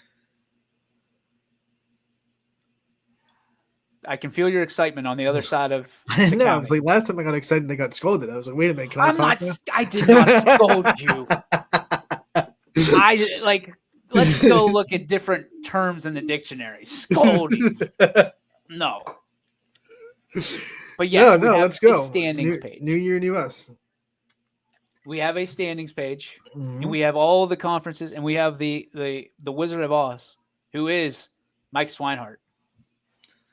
I can feel your excitement on the other side of I the know. I county. was like, last time I got excited, I got scolded. I was like, wait a minute, can I I'm talk not. now? I did not scold you. Let's go look at different terms in the dictionary. Scolding. No. But yes, we have let's go. a standings page. New year, new us. We have a standings page, Mhm. and we have all the conferences, and we have the Wizard of Oz, who is Mike Swinehart.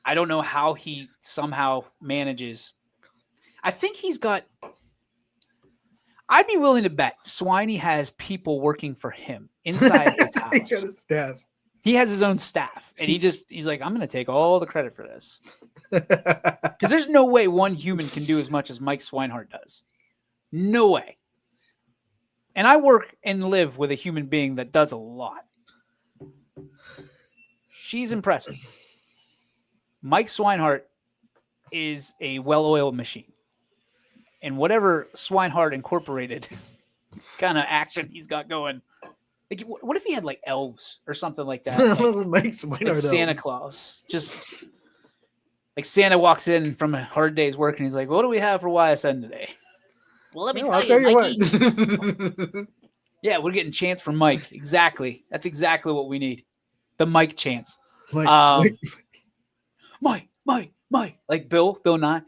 I don't know how he somehow manages. I think he's got. I'd be willing to bet Swiney has people working for him inside his house. He's got a staff. He has his own staff, and he's like, I'm going to take all the credit for this. Because there's no way one human can do as much as Mike Swinehart does. No way. And I work and live with a human being that does a lot. She's impressive. Mike Swinehart is a well-oiled machine. And whatever Swinehart Incorporated kind of action he's got going, like, what if he had like elves or something like that? Mike Swinehart, Like Santa Claus. Just like Santa walks in from a hard day's work and he's like, what do we have for YSN today? Well, let me I'll tell you, Mikey. what. Yeah, we're getting chants from Mike. Exactly. That's exactly what we need. The Mike chants. Mike, Mike. Like Bill Nye.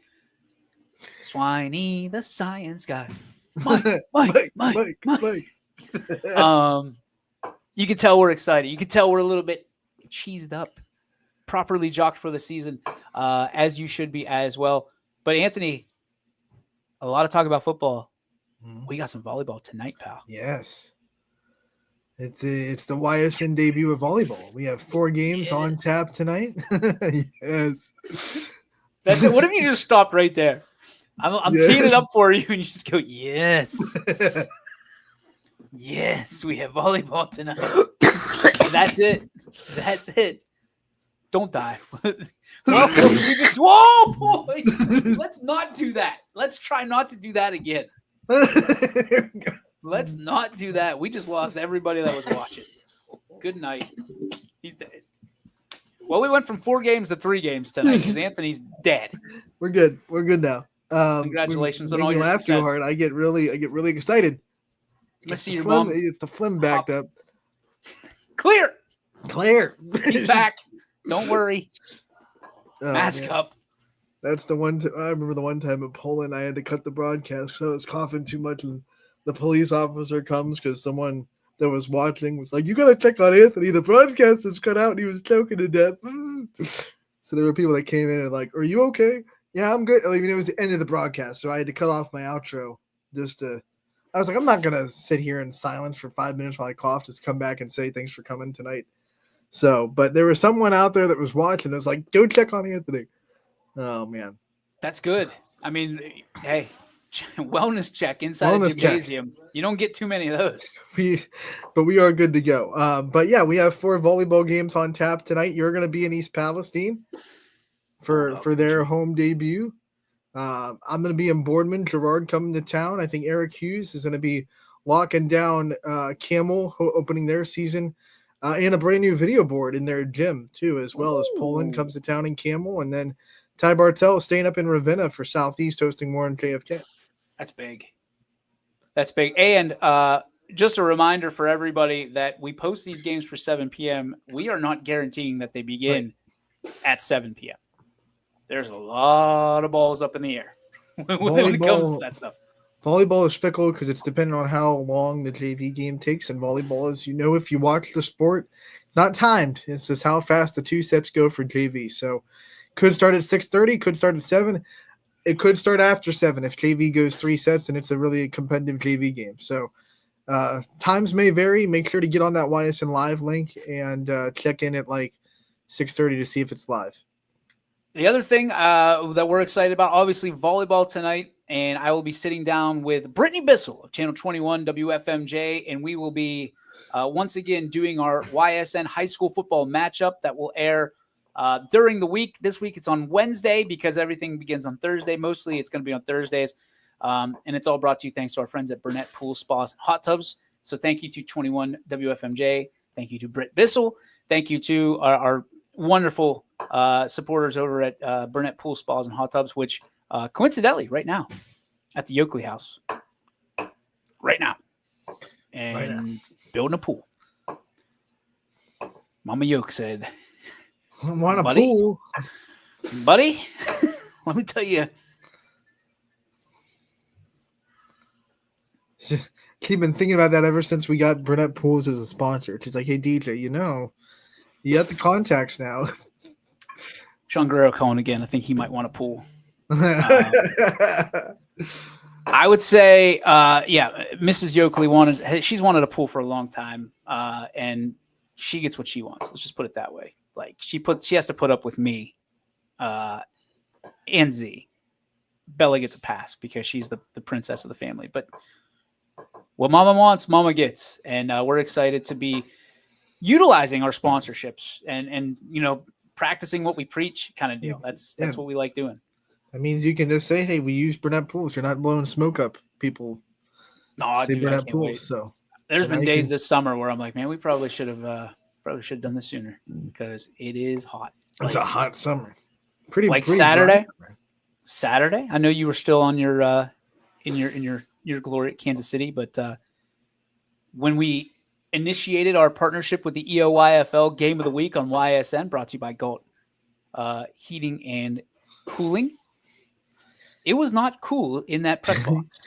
Swiney, the science guy. Mike. You can tell we're excited. You can tell we're a little bit cheesed up, properly jocked for the season, as you should be as well. But Anthony, a lot of talk about football. We got some volleyball tonight, pal. Yes. It's the YSN debut of volleyball. We have 4 games on tap tonight. Yes. That's it. What if you just stopped right there? I'm teeing it up for you, and you just go, yes. Yes, we have volleyball tonight. That's it. That's it. Don't die. Whoa, boy. Let's not do that. Let's try not to do that again. Let's not do that. We just lost everybody that was watching. Good night. He's dead. Well, we went from 4 games to 3 games tonight because Anthony's dead. We're good. We're good now. Congratulations on all when you your laugh success. too hard, I get really excited. Let's see The your phlegm- mom. If the phlegm backed up. Clear. Claire. He's back. Don't worry. Oh, Mask man. up. That's the one. I remember the one time at Poland, I had to cut the broadcast because I was coughing too much, and the police officer comes because someone that was watching was like, "You gotta check on Anthony. The broadcast is cut out, and he was choking to death." So there were people that came in and like, "Are you okay?" "Yeah, I'm good." I mean, it was the end of the broadcast, so I had to cut off my outro just to. I was like, I'm not gonna sit here in silence for 5 minutes while I cough. Just come back and say thanks for coming tonight. So, but there was someone out there that was watching. That was like, "Go check on Anthony." Oh man, That's good. I mean, hey, wellness check inside Wellness a gymnasium. You don't get too many of those. but we are good to go. But yeah, we have 4 volleyball games on tap tonight. You're gonna be in East Palestine for their home debut. I'm going to be in Boardman. Gerard coming to town. I think Eric Hughes is going to be locking down Camel, opening their season, and a brand new video board in their gym, too, as well as Poland comes to town in Camel. And then Ty Bartel staying up in Ravenna for Southeast, hosting more in JFK. That's big. That's big. And just a reminder for everybody that we post these games for 7 p.m. We are not guaranteeing that they begin at 7 p.m. There's a lot of balls up in the air when it comes to that stuff. Volleyball is fickle because it's dependent on how long the JV game takes. And volleyball is, if you watch the sport, not timed. It's just how fast the 2 sets go for JV. So could start at 6:30, could start at 7. It could start after 7 if JV goes 3 sets and it's a really competitive JV game. So times may vary. Make sure to get on that YSN Live link and check in at like 6:30 to see if it's live. The other thing that we're excited about, obviously, volleyball tonight, and I will be sitting down with Brittany Bissell of Channel 21 WFMJ, and we will be once again doing our YSN high school football matchup that will air during the week. This week it's on Wednesday because everything begins on Thursday. Mostly it's going to be on Thursdays, and it's all brought to you thanks to our friends at Burnett Pool Spas and Hot Tubs. So thank you to 21 WFMJ. Thank you to Britt Bissell. Thank you to our wonderful supporters over at Burnett Pool Spas and Hot Tubs, which coincidentally right now at the Yoakley House right now and building a pool. Mama Yoke said, I want a pool. Buddy, let me tell you. She's been thinking about that ever since we got Burnett Pools as a sponsor. She's like, hey, DJ, you got the contacts now. Sean Guerrero calling again. I think he might want a pool. I would say, Mrs. Yoakley she's wanted a pool for a long time, and she gets what she wants. Let's just put it that way. Like she has to put up with me, and Z. Bella gets a pass because she's the princess of the family. But what Mama wants, Mama gets, and we're excited to be utilizing our sponsorships and practicing what we preach, kind of deal. That's what we like doing. That means you can just say, "Hey, we use Burnett Pools." You're not blowing smoke up people. No, say dude, Burnett Pools. So there's been days this summer where I'm like, man, we probably should have done this sooner because it is hot. It's a hot summer. Pretty Saturday. Saturday. I know you were still on your in your glory at Kansas City, but when we initiated our partnership with the EOYFL Game of the Week on YSN, brought to you by Galt Heating and Cooling. It was not cool in that press box.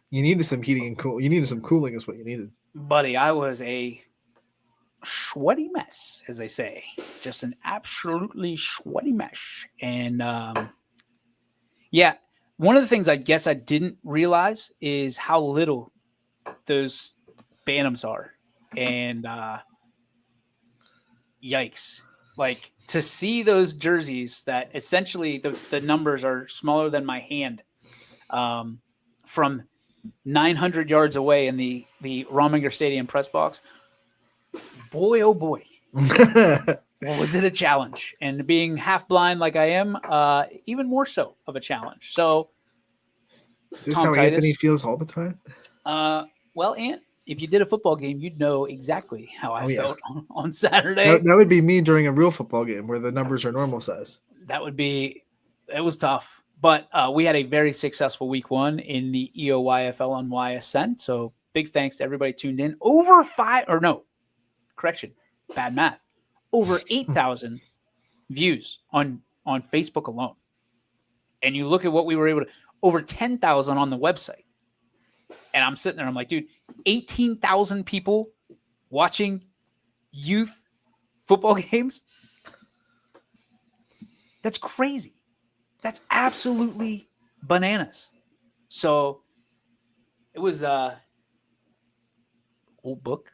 You needed some heating and cool. You needed some cooling is what you needed. Buddy, I was a sweaty mess, as they say. Just an absolutely sweaty mess. And one of the things I guess I didn't realize is how little those Bantams are. And yikes. Like to see those jerseys that essentially the numbers are smaller than my hand from 900 yards away in the Rominger Stadium press box. Boy, oh boy. Was it a challenge? And being half blind like I am, even more so of a challenge. So is this how Anthony feels all the time? Well, Ant, if you did a football game, you'd know exactly how I felt on Saturday. That would be me during a real football game where the numbers are normal size. It was tough. But we had a very successful week 1 in the EOYFL on YSN. So big thanks to everybody tuned in. Bad math. Over 8,000 views on Facebook alone. And you look at what we were able to, over 10,000 on the website. And I'm sitting there, I'm like, dude, 18,000 people watching youth football games? That's crazy. That's absolutely bananas. So it was old book.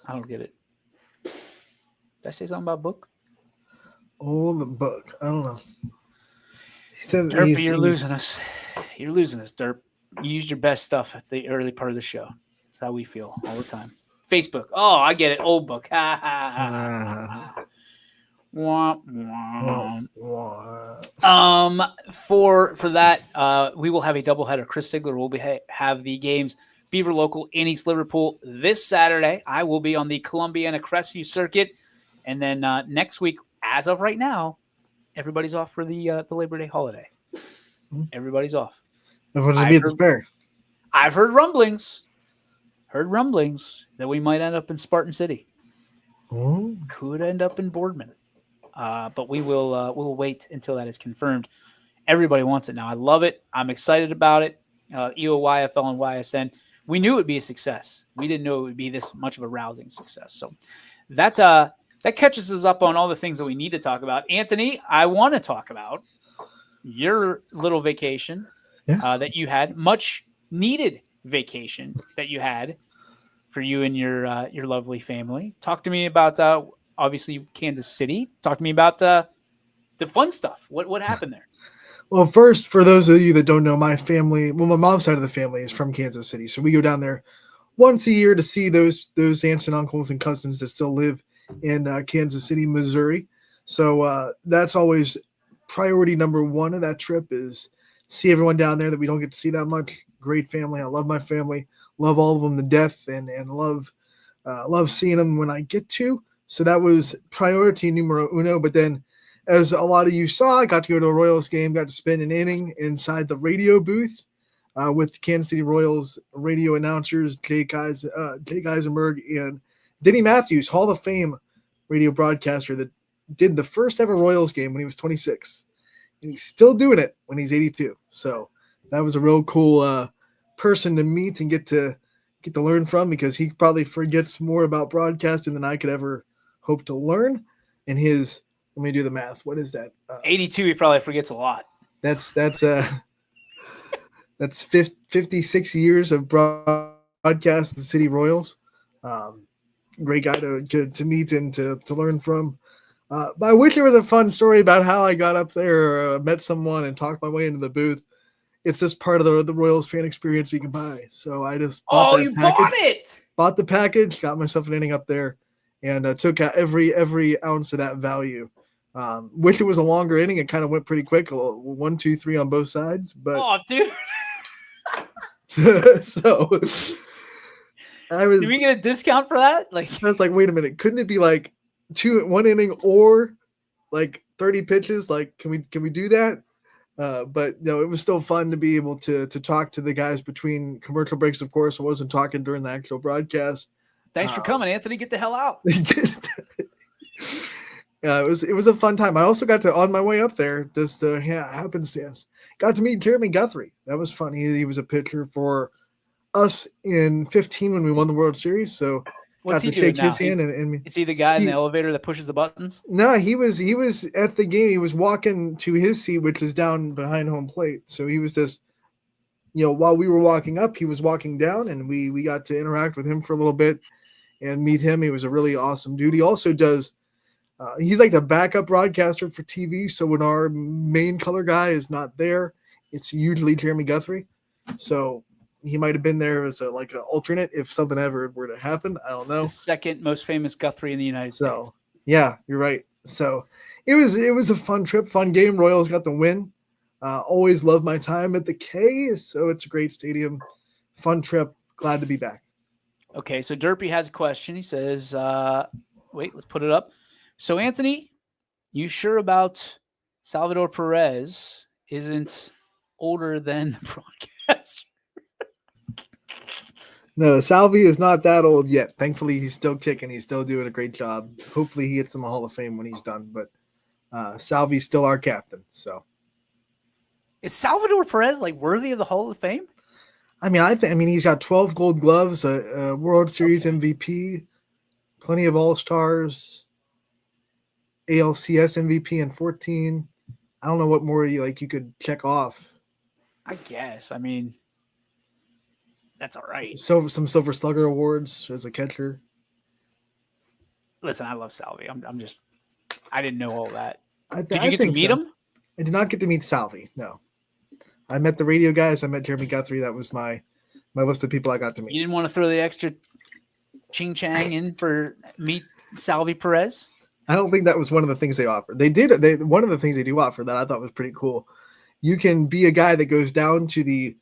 I don't get it. Did I say something about book? Old book. I don't know. Derp, you're losing us. You're losing us, Derp. You used your best stuff at the early part of the show. That's how we feel all the time. Facebook. Oh, I get it. Old book. Ha, ha, ha, ha. Wah, wah. For that, we will have a doubleheader. Chris Sigler will have the games Beaver Local in East Liverpool this Saturday. I will be on the Columbiana Crestview circuit, and then next week, as of right now, everybody's off for the Labor Day holiday. Everybody's off. Everyone's be at the fair. I've heard rumblings heard rumblings that we might end up in Spartan City. Oh, Could end up in Boardman. But we'll wait until that is confirmed. Everybody wants it now. I love it. I'm excited about it. EOYFL and YSN. We knew it would be a success. We didn't know it would be this much of a rousing success. So that catches us up on all the things that we need to talk about. Anthony, I want to talk about your little vacation that you had, much needed vacation that you had for you and your lovely family. Talk to me about obviously Kansas City. Talk to me about the fun stuff. What happened there? well, first, for those of you that don't know, my family, well, my mom's side of the family is from Kansas City, so we go down there once a year to see those aunts and uncles and cousins that still live in Kansas City, Missouri. So that's always priority number one of that trip is see everyone down there that we don't get to see that much. Great family. I love my family. Love all of them to death, and love seeing them when I get to. So that was priority numero uno. But then, as a lot of you saw, I got to go to a Royals game, got to spend an inning inside the radio booth with Kansas City Royals radio announcers, Jake Eisenberg and Denny Matthews, Hall of Fame radio broadcaster that did the first ever Royals game when he was 26. And he's still doing it when he's 82. So that was a real cool person to meet and get to learn from, because he probably forgets more about broadcasting than I could ever hope to learn. And his, let me do the math. What is that? 82, he probably forgets a lot. That's 56 years of broadcast the City Royals. Great guy to meet and to learn from. But I wish there was a fun story about how I got up there, or met someone and talked my way into the booth. It's just part of the Royals fan experience you can buy. So I just bought it. Bought the package, got myself an inning up there, and took out every ounce of that value. Wish it was a longer inning. It kind of went pretty quick, 1, 2, 3 on both sides. But Oh, dude. so I was. Did we get a discount for that? Like, I was like, wait a minute, couldn't it be like 1 inning or like 30 pitches? Like, can we do that? But no, it was still fun to be able to talk to the guys between commercial breaks. Of course, I wasn't talking during the actual broadcast. thanks for coming, Anthony. Get the hell out. Yeah, it was a fun time. I also got to, on my way up there, just happenstance, got to meet Jeremy Guthrie. That was fun. He was a pitcher for us in 2015 when we won the World Series. So What's he got to doing shake now? his hand and Is he the guy in the elevator that pushes the buttons? No, he was at the game. He was walking to his seat, which is down behind home plate. So he was just, while we were walking up, he was walking down, and we got to interact with him for a little bit and meet him. He was a really awesome dude. He also does, he's like the backup broadcaster for TV. So when our main color guy is not there, it's usually Jeremy Guthrie. So he might have been there as an alternate if something ever were to happen. I don't know. The second most famous Guthrie in the United States. Yeah, you're right. So it was a fun trip, fun game. Royals got the win. Always loved my time at the K. So it's a great stadium. Fun trip. Glad to be back. Okay, so Derpy has a question. He says, wait, let's put it up. So, Anthony, you sure about Salvador Perez isn't older than the broadcaster? No, Salvi is not that old yet. Thankfully, he's still kicking. He's still doing a great job. Hopefully, he gets in the Hall of Fame when he's done. But Salvi's still our captain. So, is Salvador Perez worthy of the Hall of Fame? I mean, he's got 12 Gold Gloves, a World Series MVP, plenty of All Stars, ALCS MVP in 14. I don't know what more you could check off. I guess. I mean, that's all right. So some Silver Slugger awards as a catcher. Listen, I love Salvi. I didn't know all that. Did I you get to think meet so. him? I did not get to meet Salvi. No, I met the radio guys. I met Jeremy Guthrie. That was my list of people I got to meet. You didn't want to throw the extra ching chang in for meet Salvi Perez? I don't think that was one of the things they offered. One of the things they do offer that I thought was pretty cool. You can be a guy that goes down to the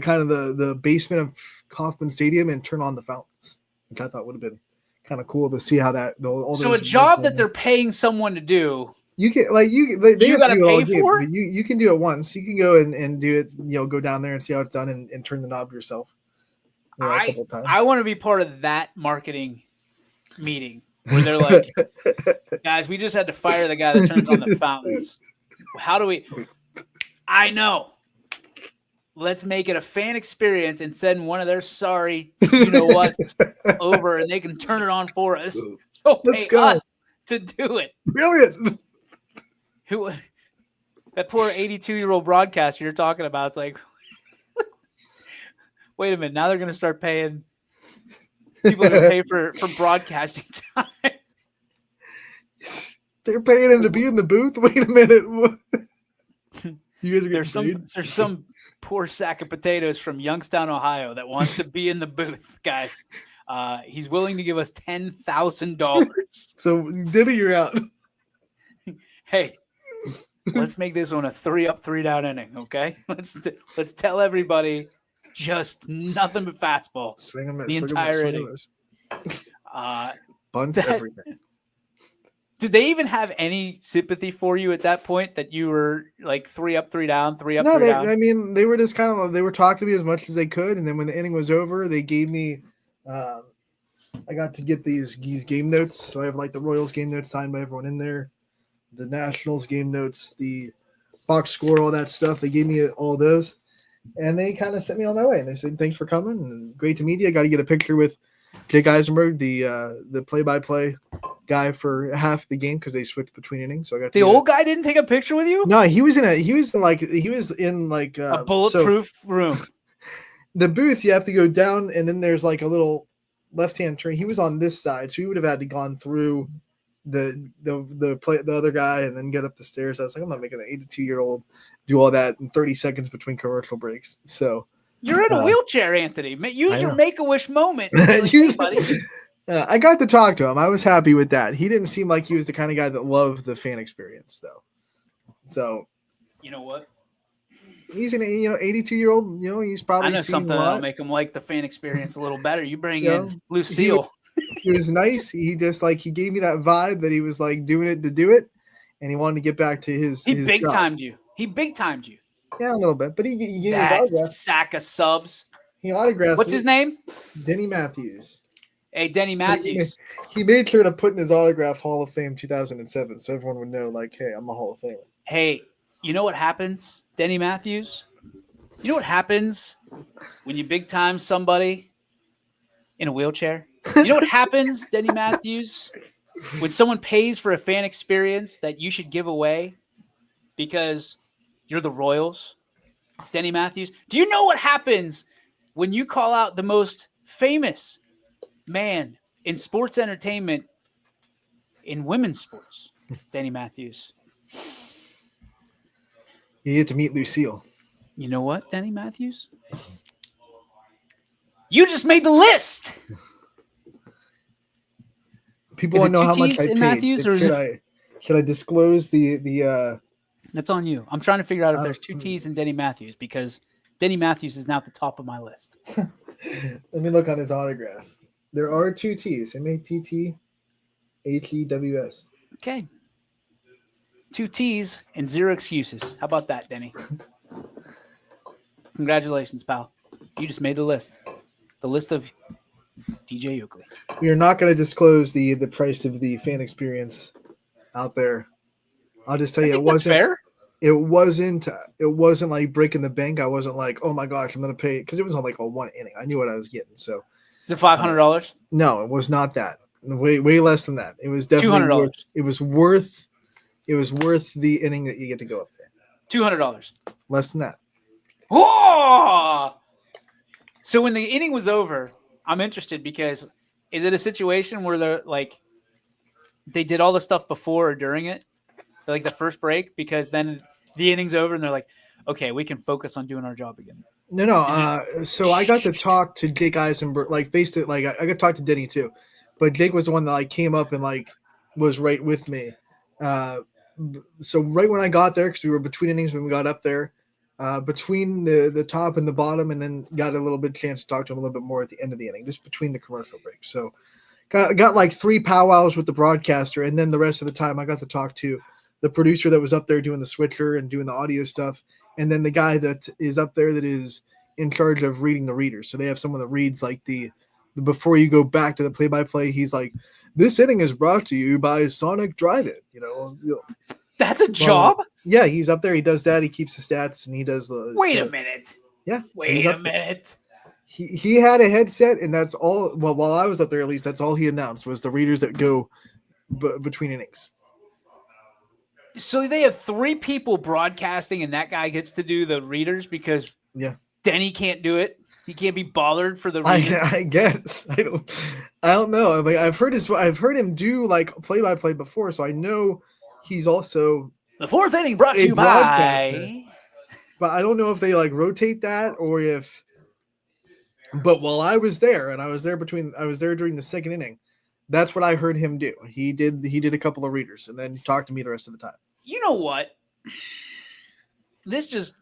kind of the basement of Kauffman Stadium and turn on the fountains, which I thought would have been kind of cool to see how that. So a job that they're paying someone to do. You can they you got to pay for it? You can do it once. You can go and do it. Go down there and see how it's done and turn the knob yourself. a couple times. I want to be part of that marketing meeting where they're like, guys, we just had to fire the guy that turns on the fountains. How do we? I know. Let's make it a fan experience and send one of their sorry, you know what, over, and they can turn it on for us. They'll pay us to do it. Brilliant. Who? That poor 82-year-old broadcaster you're talking about. It's like, wait a minute. Now they're going to start paying. People are going to pay for broadcasting time. They're paying him to be in the booth? Wait a minute. You guys are there's some poor sack of potatoes from Youngstown, Ohio that wants to be in the booth, guys. He's willing to give us $10,000. So, Diddy, you're out. Hey, let's make this one a 3-up, 3-down inning, okay? Let's tell everybody just nothing but fastball the entire inning. Bunt everything. Did they even have any sympathy for you at that point that you were like 3-up, 3-down, 3-up, 3-down? I mean, they were just kind of, they were talking to me as much as they could. And then when the inning was over, they gave me, I got to get these game notes. So I have like the Royals game notes signed by everyone in there, the Nationals game notes, the box score, all that stuff. They gave me all those. And they kind of sent me on my way. And they said, thanks for coming. And great to meet you. I got to get a picture with Jake Eisenberg, the play-by-play guy for half the game because they switched between innings. So I got the old guy didn't take a picture with you? No, he was in a bulletproof room. The booth, you have to go down, and then there's like a little left-hand turn. He was on this side, so he would have had to gone through the other guy and then get up the stairs. I was like, I'm not making an 82-year-old do all that in 30 seconds between commercial breaks. So you're in a wheelchair, Anthony. Use your Make-A-Wish moment. I got to talk to him. I was happy with that. He didn't seem like he was the kind of guy that loved the fan experience, though. So, you know what? He's an 82-year-old. He's probably. I know something that'll make him like the fan experience a little better. You bring in Lucille. He was nice. He just he gave me that vibe that he was like doing it to do it, and he wanted to get back to his. He big timed you. Yeah, a little bit, but he gave that me that sack of subs. He autographed. What's his name? Denny Matthews. Hey, Denny Matthews. He made sure to put in his autograph Hall of Fame 2007, so everyone would know, like, hey, I'm a Hall of Famer. Hey, you know what happens, Denny Matthews? You know what happens when you big time somebody in a wheelchair? You know what happens, Denny Matthews, when someone pays for a fan experience that you should give away because you're the Royals, Denny Matthews? Do you know what happens when you call out the most famous man in sports entertainment in women's sports, Denny Matthews? You get to meet Lucille. You know what, Denny Matthews? You just made the list. People want to know how much I paid. Matthews, should I disclose the That's on you. I'm trying to figure out if there's 2 T's in Denny Matthews because Denny Matthews is now at the top of my list. Let me look on his autograph. There are 2 T's. MATTHEWS. Okay. 2 T's and 0 excuses. How about that, Denny? Congratulations, pal. You just made the list. The list of DJ Oakley. We are not going to disclose the price of the fan experience out there. I'll just tell you, it wasn't fair. It wasn't like breaking the bank. I wasn't like, oh my gosh, I'm going to pay, because it was on like a 1 inning. I knew what I was getting. So is it $500? No, it was not that. Way less than that. It was definitely $200. It was worth the inning that you get to go up there. $200. Less than that. Whoa! So when the inning was over, I'm interested because is it a situation where they're like they did all the stuff before or during it, like the first break, because then the inning's over and they're like, okay, we can focus on doing our job again? No. So I got to talk to Jake Eisenberg, I got to talk to Denny too, but Jake was the one that came up and was right with me. So right when I got there, because we were between innings when we got up there, between the top and the bottom, and then got a little bit chance to talk to him a little bit more at the end of the inning, just between the commercial breaks. So got 3 powwows with the broadcaster, and then the rest of the time I got to talk to the producer that was up there doing the switcher and doing the audio stuff, and then the guy that is up there that is in charge of reading the readers. So they have someone that reads like the before you go back to the play-by-play. He's like, this inning is brought to you by Sonic Drive-In. That's a job? Yeah, he's up there. He does that. He keeps the stats, and he does the. Wait a minute. Yeah. Wait a minute. He had a headset, and that's all. Well, while I was up there, at least that's all he announced was the readers that go between innings. So they have 3 people broadcasting, and that guy gets to do the readers because Denny can't do it. He can't be bothered for the readers. I guess I don't know. Like I've heard him do like play-by-play before, so I know he's also the 4th inning brought to you by. But I don't know if they like rotate that or if. But while I was there, and I was there during the 2nd inning, that's what I heard him do. He did a couple of readers, and then he talked to me the rest of the time. You know what? This just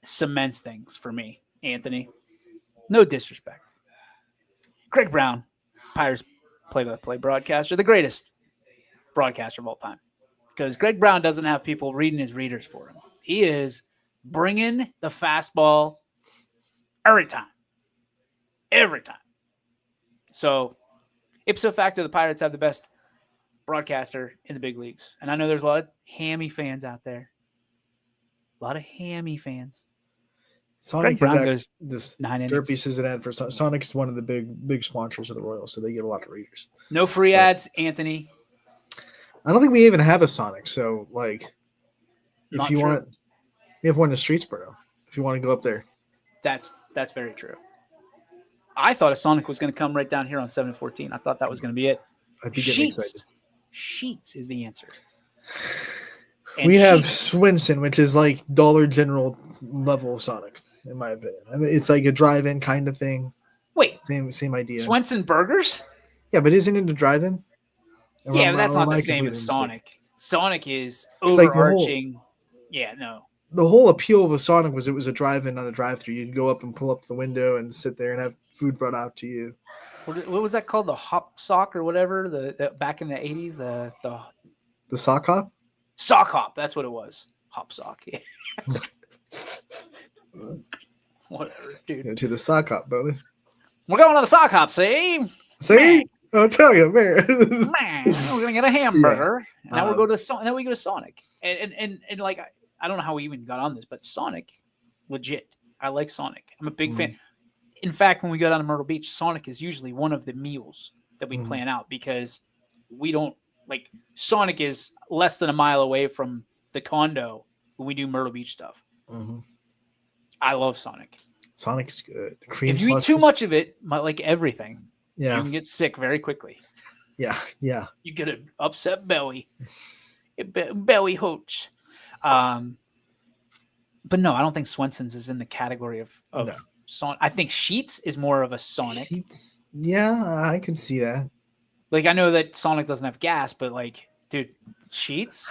cements things for me, Anthony. No disrespect. Greg Brown, Pirates play-by-play broadcaster, the greatest broadcaster of all time. Because Greg Brown doesn't have people reading his readers for him. He is bringing the fastball every time. Every time. So, ipso facto, the Pirates have the best broadcaster in the big leagues. And I know there's a lot of hammy fans out there. A lot of hammy fans. Sonic Greg Brown goes this 9 innings. Derpy is an ad for Sonic is one of the big sponsors of the Royals, so they get a lot of readers. No free ads, Anthony. I don't think we even have a Sonic, so like Not if you true. want, we have one in Streetsboro. If you want to go up there, That's very true. I thought a Sonic was going to come right down here on 714. I thought that was going to be it. I'd be getting excited. Sheets is the answer. And We have Sheets- Swinson, which is like Dollar General level Sonic, in my opinion. I mean, it's like a drive-in kind of thing. Wait, Same idea. Swenson Burgers? Yeah, but isn't it a drive-in? Yeah, but that's not the same as Sonic. Sonic is It's like the whole- overarching. Yeah, no. The whole appeal of a Sonic was it was a drive-in, not a drive-through. You'd go up and pull up to the window and sit there and have food brought out to you. What was that called? The Hop Sock or whatever? The back in the 80s, the The sock hop? Sock Hop. That's what it was. Hop Sock. Yeah. Whatever, dude. Go to the sock hop, bonus. We're going on the Sock Hop, see? See? I'll tell you, man. Man, we're gonna get a hamburger. And now we'll go to then we go to Sonic. And like I don't know how we even got on this, but Sonic, legit. I like Sonic. I'm a big fan. In fact, when we go down to Myrtle Beach, Sonic is usually one of the meals that we plan out because we don't like Sonic is less than a mile away from the condo when we do Myrtle Beach stuff. I love Sonic. Sonic is good. The cream If you eat too much of it, like everything, you can get sick very quickly. Yeah. You get an upset belly. Belly hurts. But no, I don't think Swenson's is in the category of Sonic. I think Sheets is more of a Sonic. Sheets. Yeah, I can see that. Like I know that Sonic doesn't have gas, but like, dude, Sheets.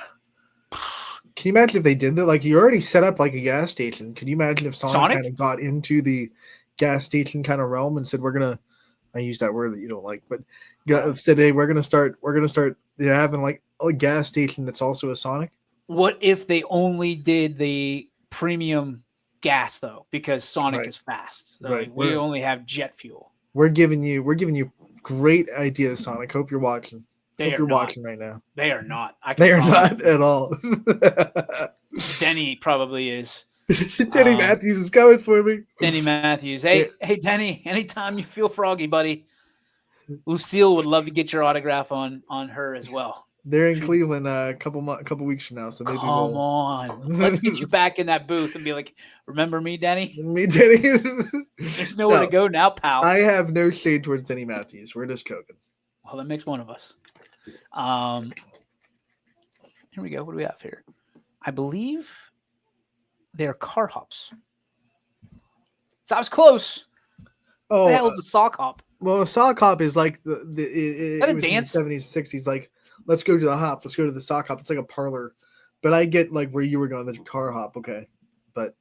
Can you imagine if they did that? Like you already set up like a gas station. Can you imagine if Sonic? Kind of got into the gas station kind of realm and said, "We're gonna," I use that word that you don't like, but said, "Hey, we're gonna start having like a gas station that's also a Sonic." What if they only did the premium gas though? Because Sonic is fast. So Right. like, we only have jet fuel. We're giving you great ideas, Sonic. Hope you're watching. Hope you're watching right now. They are not. They are not at all. Denny probably is. Denny Matthews is coming for me. Denny Matthews. Hey, Denny, anytime you feel froggy, buddy. Lucille would love to get your autograph on her as well. They're in Cleveland a couple weeks from now. So maybe Come on. Let's get you back in that booth and be like, remember me, Denny? Me, Denny. There's nowhere to go now, pal. I have no shade towards Denny Matthews. We're just joking. Well, that makes one of us. Here we go. What do we have here? I believe they're car hops. So I was close. Oh, What the hell is a sock hop? well, a sock hop is like it that a was dance? in the 70s, 60s. Like, let's go to the hop. Let's go to the sock hop. It's like a parlor. But I get like where you were going, the car hop. Okay, but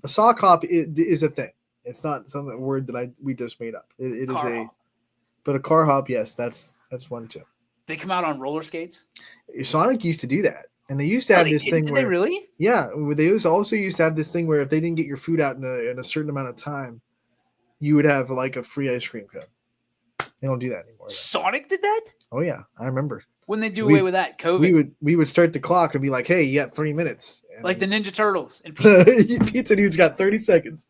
a sock hop is a thing. It's not some word that we just made up. It is Car a, hop. but a car hop, yes, that's one too. They come out on roller skates. Sonic used to do that. And they used to No, have they this didn't. thing Did where, they really? yeah, they also used to have this thing where if they didn't get your food out in a certain amount of time, you would have like a free ice cream cone. They don't do that anymore. Though. Sonic did that? Oh yeah, I remember. When they do We- away with that, COVID. We would start the clock and be like, "Hey, you got 3 minutes." And Like the Ninja Turtles and pizza. Pizza Dude's got 30 seconds.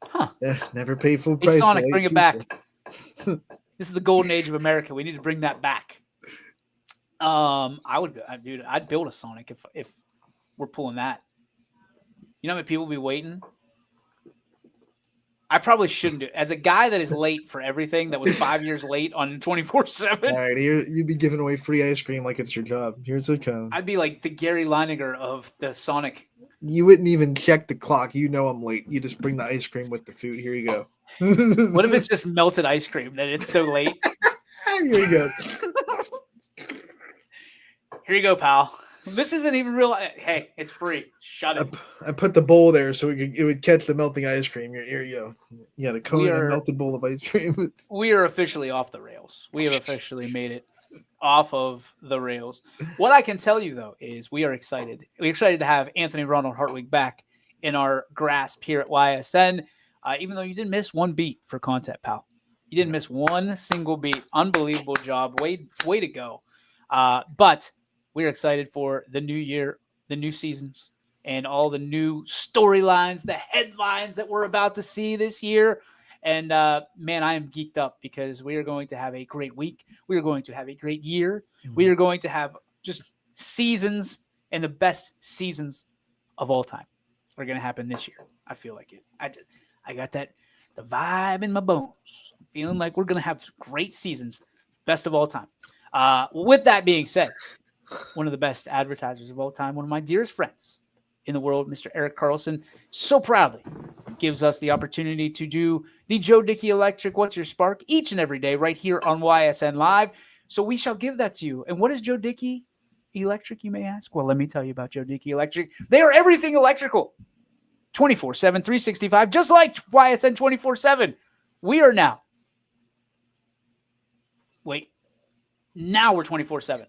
Huh. Yeah, never pay full Hey, price. Sonic, for bring late it back. pizza. This is the golden age of America. We need to bring that back. I'd build a Sonic if we're pulling that. You know how many people be waiting? I probably shouldn't do it. As a guy that is late for everything, that was 5 years late on 24/7, All right, you'd be giving away free ice cream like it's your job. Here's a cone. I'd be like the Gary Lineker of the Sonic. You wouldn't even check the clock. You know I'm late. You just bring the ice cream with the food. Here you go. What if it's just melted ice cream that it's so late? Here you go. Here you go, pal. This isn't even real. Hey, it's free. Shut it. I put the bowl there so it would catch the melting ice cream. Here you go. You got a cone and a melted bowl of ice cream. We are officially off the rails. We have officially made it off of the rails. What I can tell you, though, is we are excited. We're excited to have Anthony Ronald Hartwig back in our grasp here at YSN, even though you didn't miss one beat for content, pal. You didn't miss one single beat. Unbelievable job. Way to go. But we're excited for the new year, the new seasons, and all the new storylines, the headlines that we're about to see this year. And man, I am geeked up because we are going to have a great week. We are going to have a great year. We are going to have just seasons and the best seasons of all time are going to happen this year. I feel like it. I got the vibe in my bones. I'm feeling like we're going to have great seasons, best of all time. With that being said, one of the best advertisers of all time, one of my dearest friends in the world, Mr. Eric Carlson, so proudly gives us the opportunity to do the Joe Dickey Electric What's Your Spark each and every day right here on YSN Live. So we shall give that to you. And what is Joe Dickey Electric, you may ask? Well, let me tell you about Joe Dickey Electric. They are everything electrical. 24/7, 365, just like YSN 24/7. We are now. Wait. Now we're 24/7.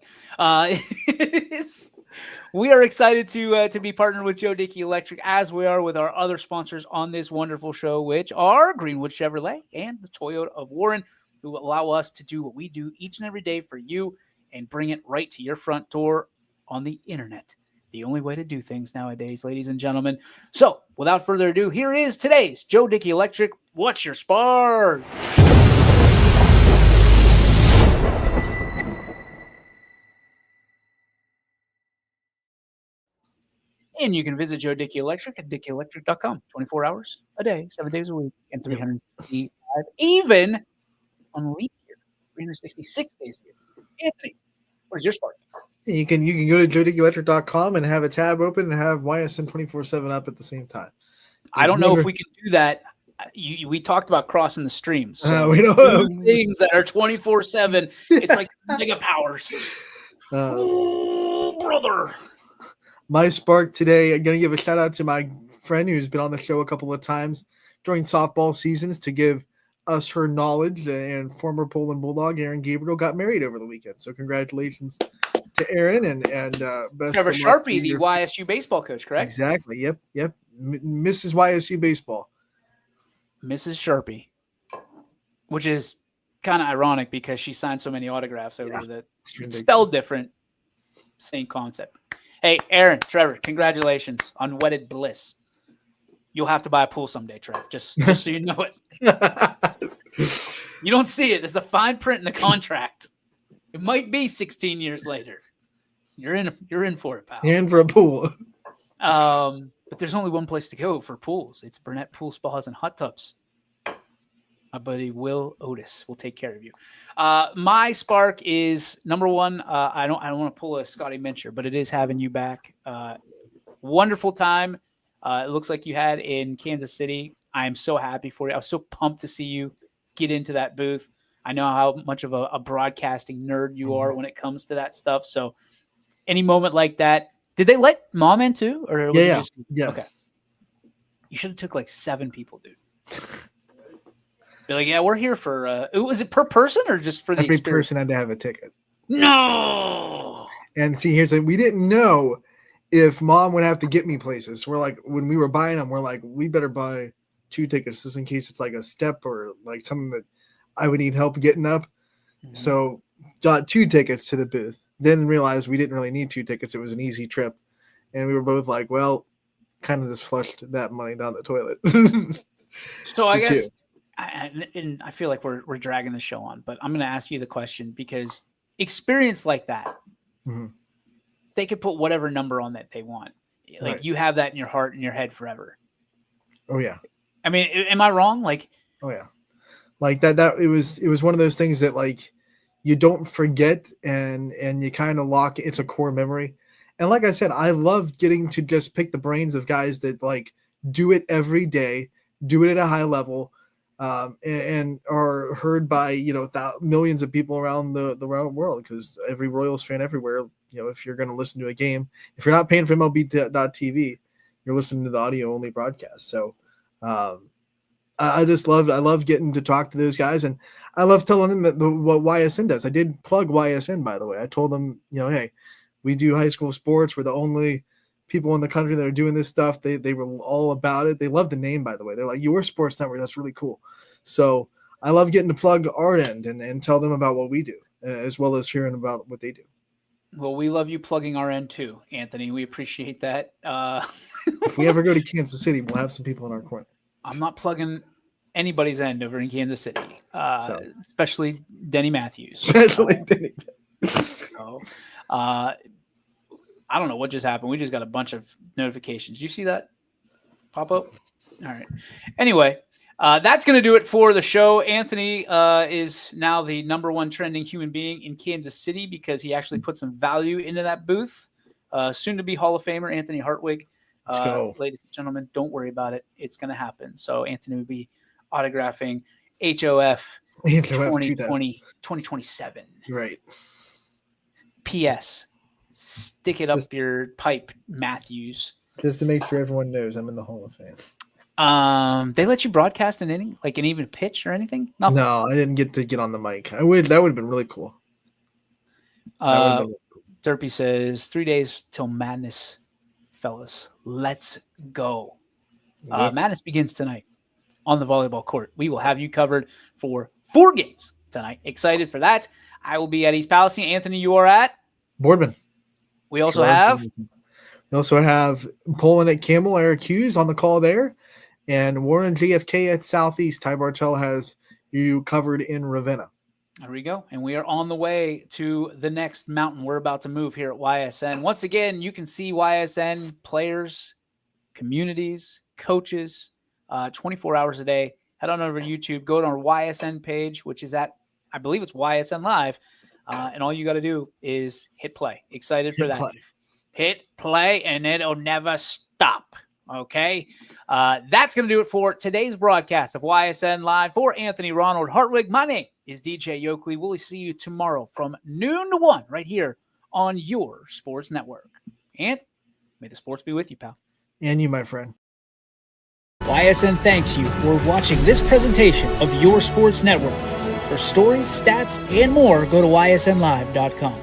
We are excited to be partnered with Joe Dickey Electric, as we are with our other sponsors on this wonderful show, which are Greenwood Chevrolet and the Toyota of Warren, who allow us to do what we do each and every day for you and bring it right to your front door on the internet. The only way to do things nowadays, ladies and gentlemen. So, without further ado, here is today's Joe Dickey Electric What's Your Spark? And you can visit Joe Dickey Electric at DickeyElectric.com 24 hours a day, 7 days a week, and 365, even on leap year, 366 days a year. Anthony, where's your spark? You can go to joedickielectric.com and have a tab open and have YSN 24/7 up at the same time. I don't know if we can do that. We talked about crossing the streams. So we know things that are 24/7. It's like mega powers. Oh, brother. My spark today, I'm going to give a shout out to my friend who's been on the show a couple of times during softball seasons to give us her knowledge. And former Poland Bulldog, Aaron Gabriel, got married over the weekend. So congratulations to Aaron and best Trevor of luck Sharpie, the YSU baseball coach, correct? Exactly. Yep. Mrs. YSU baseball. Mrs. Sharpie, which is kind of ironic because she signed so many autographs over that. It's spelled different. Same concept. Hey, Aaron, Trevor, congratulations on wedded bliss. You'll have to buy a pool someday, Trev, just so you know it. You don't see it. There's a fine print in the contract. It might be 16 years later. You're in for it, pal. You're in for a pool. But there's only one place to go for pools. It's Burnett Pool Spas and Hot Tubs. My buddy Will Otis will take care of you. My spark is number one. I don't want to pull a Scotty Mincher, but it is having you back. Wonderful time. It looks like you had in Kansas City. I am so happy for you. I was so pumped to see you get into that booth. I know how much of a broadcasting nerd you are when it comes to that stuff. So any moment like that, did they let mom in too? Or was it just yeah. Okay. You should have took like 7 people, dude. Be like, yeah, we're here for was it per person or just for the Every experience? person had to have a ticket. No. And see, here's the we didn't know if mom would have to get me places. We're like, when we were buying them, we're like, we better buy 2 tickets just in case it's like a step or like something that I would need help getting up. Mhm. So got 2 tickets to the booth. Then realized we didn't really need 2 tickets. It was an easy trip. And we were both like, well, kind of just flushed that money down the toilet. So I For guess, two. and I feel like we're dragging the show on, but I'm going to ask you the question because experience like that, Mhm. they could put whatever number on that they want. Like Right. you have that in your heart and your head forever. Oh yeah. I mean, am I wrong? Like, Oh yeah. Like that it was one of those things that like you don't forget and you kind of lock it's a core memory. And like I said, I loved getting to just pick the brains of guys that like do it every day, do it at a high level, and are heard by millions of people around the world because every Royals fan everywhere, if you're going to listen to a game, if you're not paying for MLB.TV, you're listening to the audio only broadcast. So I love getting to talk to those guys, and I love telling them that what YSN does. I did plug YSN, by the way. I told them, hey, we do high school sports. We're the only people in the country that are doing this stuff. They were all about it. They love the name, by the way. They're like, your sports network. That's really cool. So I love getting to plug our end and tell them about what we do, as well as hearing about what they do. well, we love you plugging our end too, Anthony. We appreciate that. If we ever go to Kansas City, we'll have some people in our corner. I'm not plugging anybody's end over in Kansas City, especially Denny Matthews. Especially Denny. So, I don't know what just happened. We just got a bunch of notifications. Do you see that pop up? All right. Anyway, that's going to do it for the show. Anthony is now the #1 trending human being in Kansas City because he actually put some value into that booth. Soon to be Hall of Famer, Anthony Hartwig. Let's go. Ladies and gentlemen, don't worry about it. It's going to happen. So Anthony will be autographing HOF 2027. Right. P.S. Stick it up your pipe, Matthews. Just to make sure everyone knows I'm in the Hall of Fame. They let you broadcast an inning, like an even pitch or anything? Nothing. No, I didn't get to get on the mic. That would have been really cool. Derpy says 3 days till madness, fellas. Let's go. Yep. Madness begins tonight on the volleyball court. We will have you covered for 4 games tonight. Excited for that. I will be at East Palestine. Anthony, you are at Boardman. We also have Poland at Campbell, Eric Hughes on the call there, and Warren GFK at Southeast. Ty Bartel has you covered in Ravenna. There we go. And we are on the way to the next mountain. We're about to move here at YSN. Once again, you can see YSN players, communities, coaches, 24 hours a day. Head on over to YouTube. Go to our YSN page, which is at, I believe it's YSN Live. And all you got to do is hit play. Excited for that. Hit play, and it'll never stop. Okay? That's going to do it for today's broadcast of YSN Live. For Anthony Ronald Hartwig, my name is DJ Yoakley. We'll see you tomorrow from noon to 1 right here on your sports network. And may the sports be with you, pal. And you, my friend. YSN thanks you for watching this presentation of your sports network. For stories, stats, and more, go to ysnlive.com.